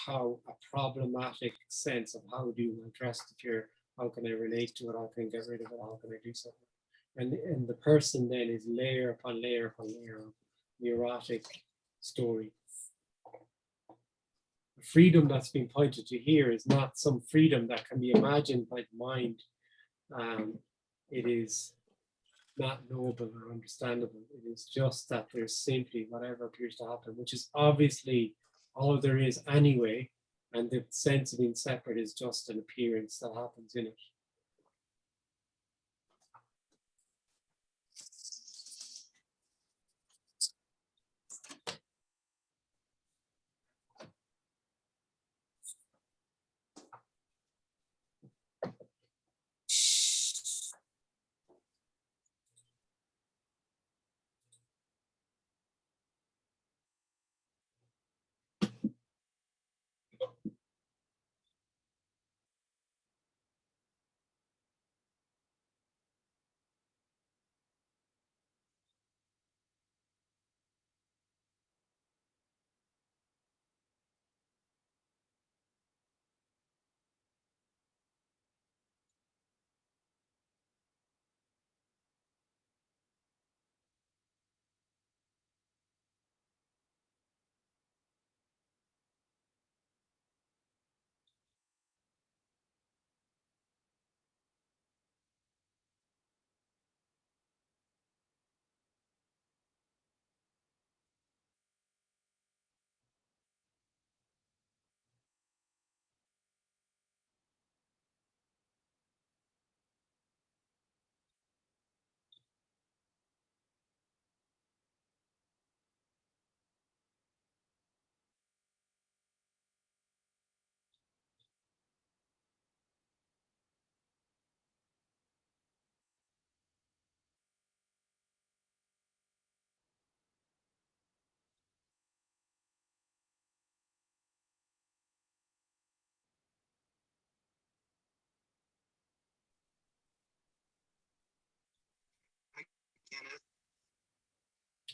how a problematic sense of how do you address the fear, how can I relate to it, how can I get rid of it, how can I do something. And the person then is layer upon layer upon layer of neurotic story. The freedom that's being pointed to here is not some freedom that can be imagined by the mind. It is not knowable or understandable. It is just that there's simply whatever appears to happen, which is obviously all there is anyway, and the sense of being separate is just an appearance that happens in it.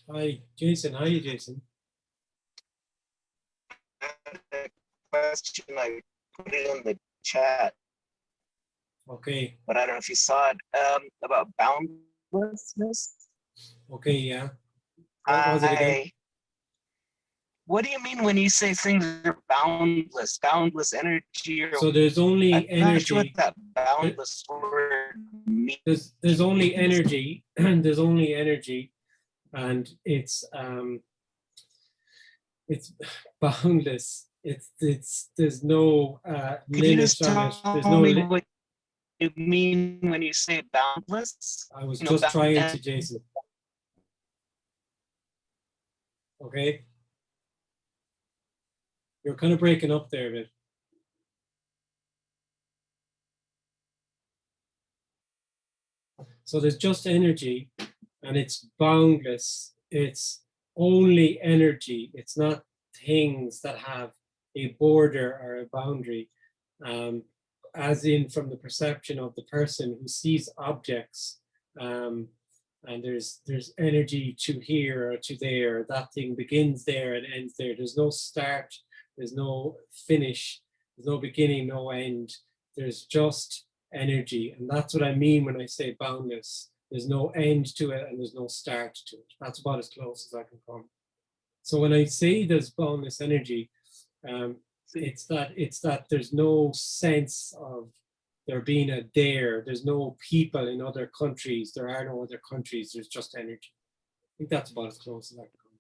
Hi, Jason. Hi, Jason. Question, I put it in the chat. Okay. But I don't know if you saw it, about boundlessness. Okay, yeah. What was it again? What do you mean when you say things are boundless? Boundless energy, or so there's only I'm energy. not sure what that boundless word means. There's only energy, and there's only energy, and it's boundless. There's no Could you just limit on it. There's tell no me what you mean when you say boundless? I was You know, just trying to, Jason. Okay. You're kind of breaking up there a bit. So there's just energy, and it's boundless. It's only energy. It's not things that have a border or a boundary, as in from the perception of the person who sees objects and there's energy to here or to there. That thing begins there and ends there. There's no start, there's no finish, there's no beginning, no end. There's just energy, and that's what I mean when I say boundless. There's no end to it and there's no start to it. That's about as close as I can come. So when I say there's boundless energy, it's that there's no sense of there being a there. There's no people in other countries. There are no other countries. There's just energy. I think that's about as close as I can come.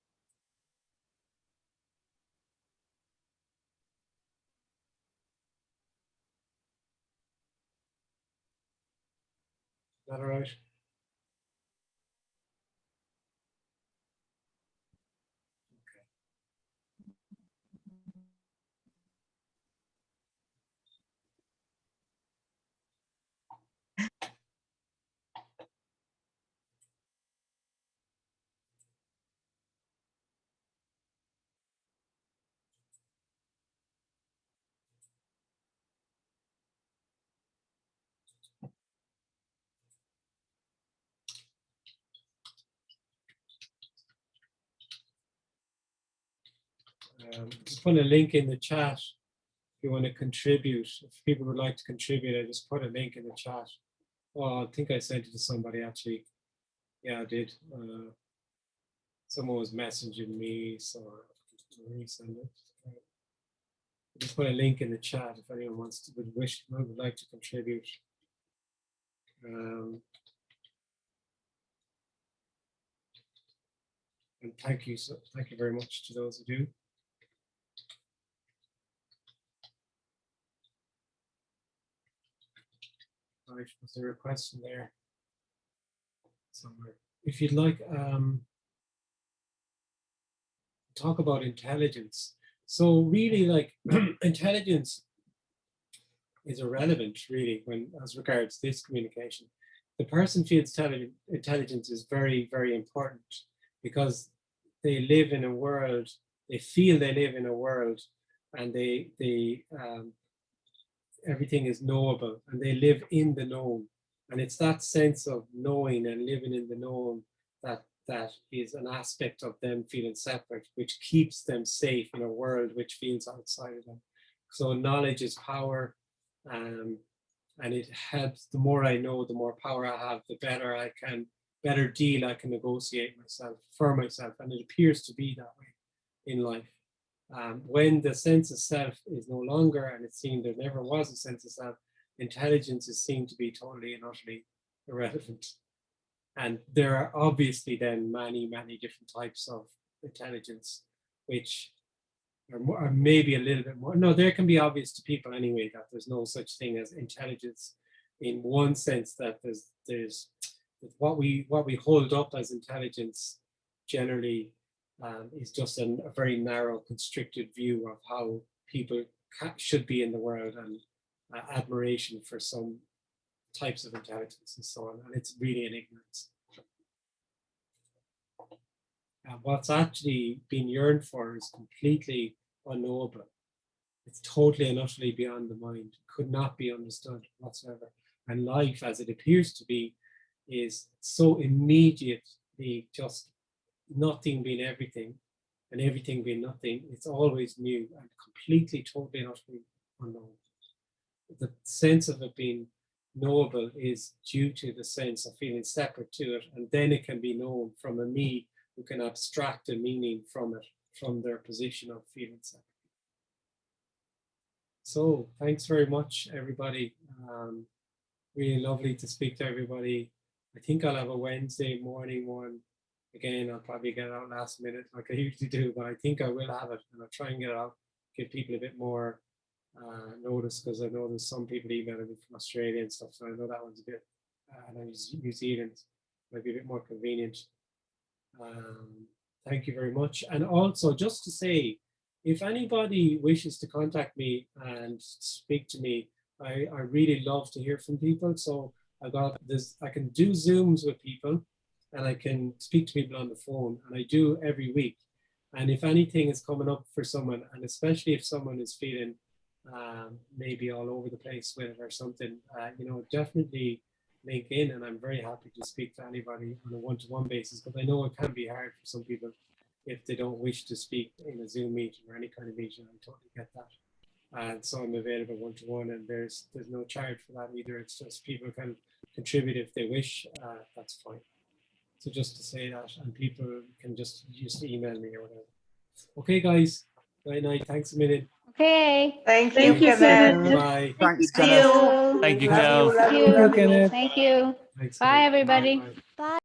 Is that all right? Just put a link in the chat if you want to contribute. If people would like to contribute, I just put a link in the chat. Oh, I think I sent it to somebody actually. Yeah, I did. Someone was messaging me, so I'll resend it. Just put a link in the chat if anyone wants to would like to contribute. And thank you very much to those who do. Right, was there a question there somewhere? If you'd like, talk about intelligence. So really, like intelligence is irrelevant, really, when as regards this communication. The person feels intelligence is very, very important because they live in a world. They feel they live in a world, and everything is knowable, and they live in the known. And it's that sense of knowing and living in the known that is an aspect of them feeling separate, which keeps them safe in a world which feels outside of them. So knowledge is power, and it helps. The more I know, the more power I have, the better deal I can negotiate for myself, and it appears to be that way in life. When the sense of self is no longer, and it's seen there never was a sense of self, intelligence is seen to be totally and utterly irrelevant. And there are obviously then many, many different types of intelligence, which are maybe a little bit more. No, there can be obvious to people anyway that there's no such thing as intelligence in one sense, that there's what we hold up as intelligence generally is just a very narrow, constricted view of how people should be in the world, and admiration for some types of intelligence and so on, and it's really an ignorance. What's actually being yearned for is completely unknowable. It's totally and utterly beyond the mind, could not be understood whatsoever. And life, as it appears to be, is so immediately just nothing being everything and everything being nothing. It's always new and completely, totally and utterly unknown. The sense of it being knowable is due to the sense of feeling separate to it, and then it can be known from a me who can abstract a meaning from it, from their position of feeling separate. So thanks very much, everybody. Really lovely to speak to everybody. I think I'll have a Wednesday morning one. Again, I'll probably get it out last minute like I usually do, but I think I will have it, and I'll try and get it out, give people a bit more notice, because I know there's some people emailing me from Australia and stuff, so I know that one's a bit, and New Zealand might be a bit more convenient. Thank you very much. And also, just to say, if anybody wishes to contact me and speak to me, I really love to hear from people. So I can do Zooms with people, and I can speak to people on the phone, and I do every week. And if anything is coming up for someone, and especially if someone is feeling maybe all over the place with it or something, definitely link in, and I'm very happy to speak to anybody on a one-to-one basis, because I know it can be hard for some people if they don't wish to speak in a Zoom meeting or any kind of meeting. I totally get that. And so I'm available one-to-one, and there's no charge for that either. It's just people can contribute if they wish. That's fine. So just to say that, and people can just email me or whatever. Okay, guys. Night night. Thanks a minute. Okay. Thank you, Thank you, Kenneth. Kenneth. Bye. Thanks, See Kenneth. you. Thank you, Love Kel. you, love Thank you, you, love you. Kenneth. Thank you. Thanks, Bye, guys. everybody. Bye. Bye.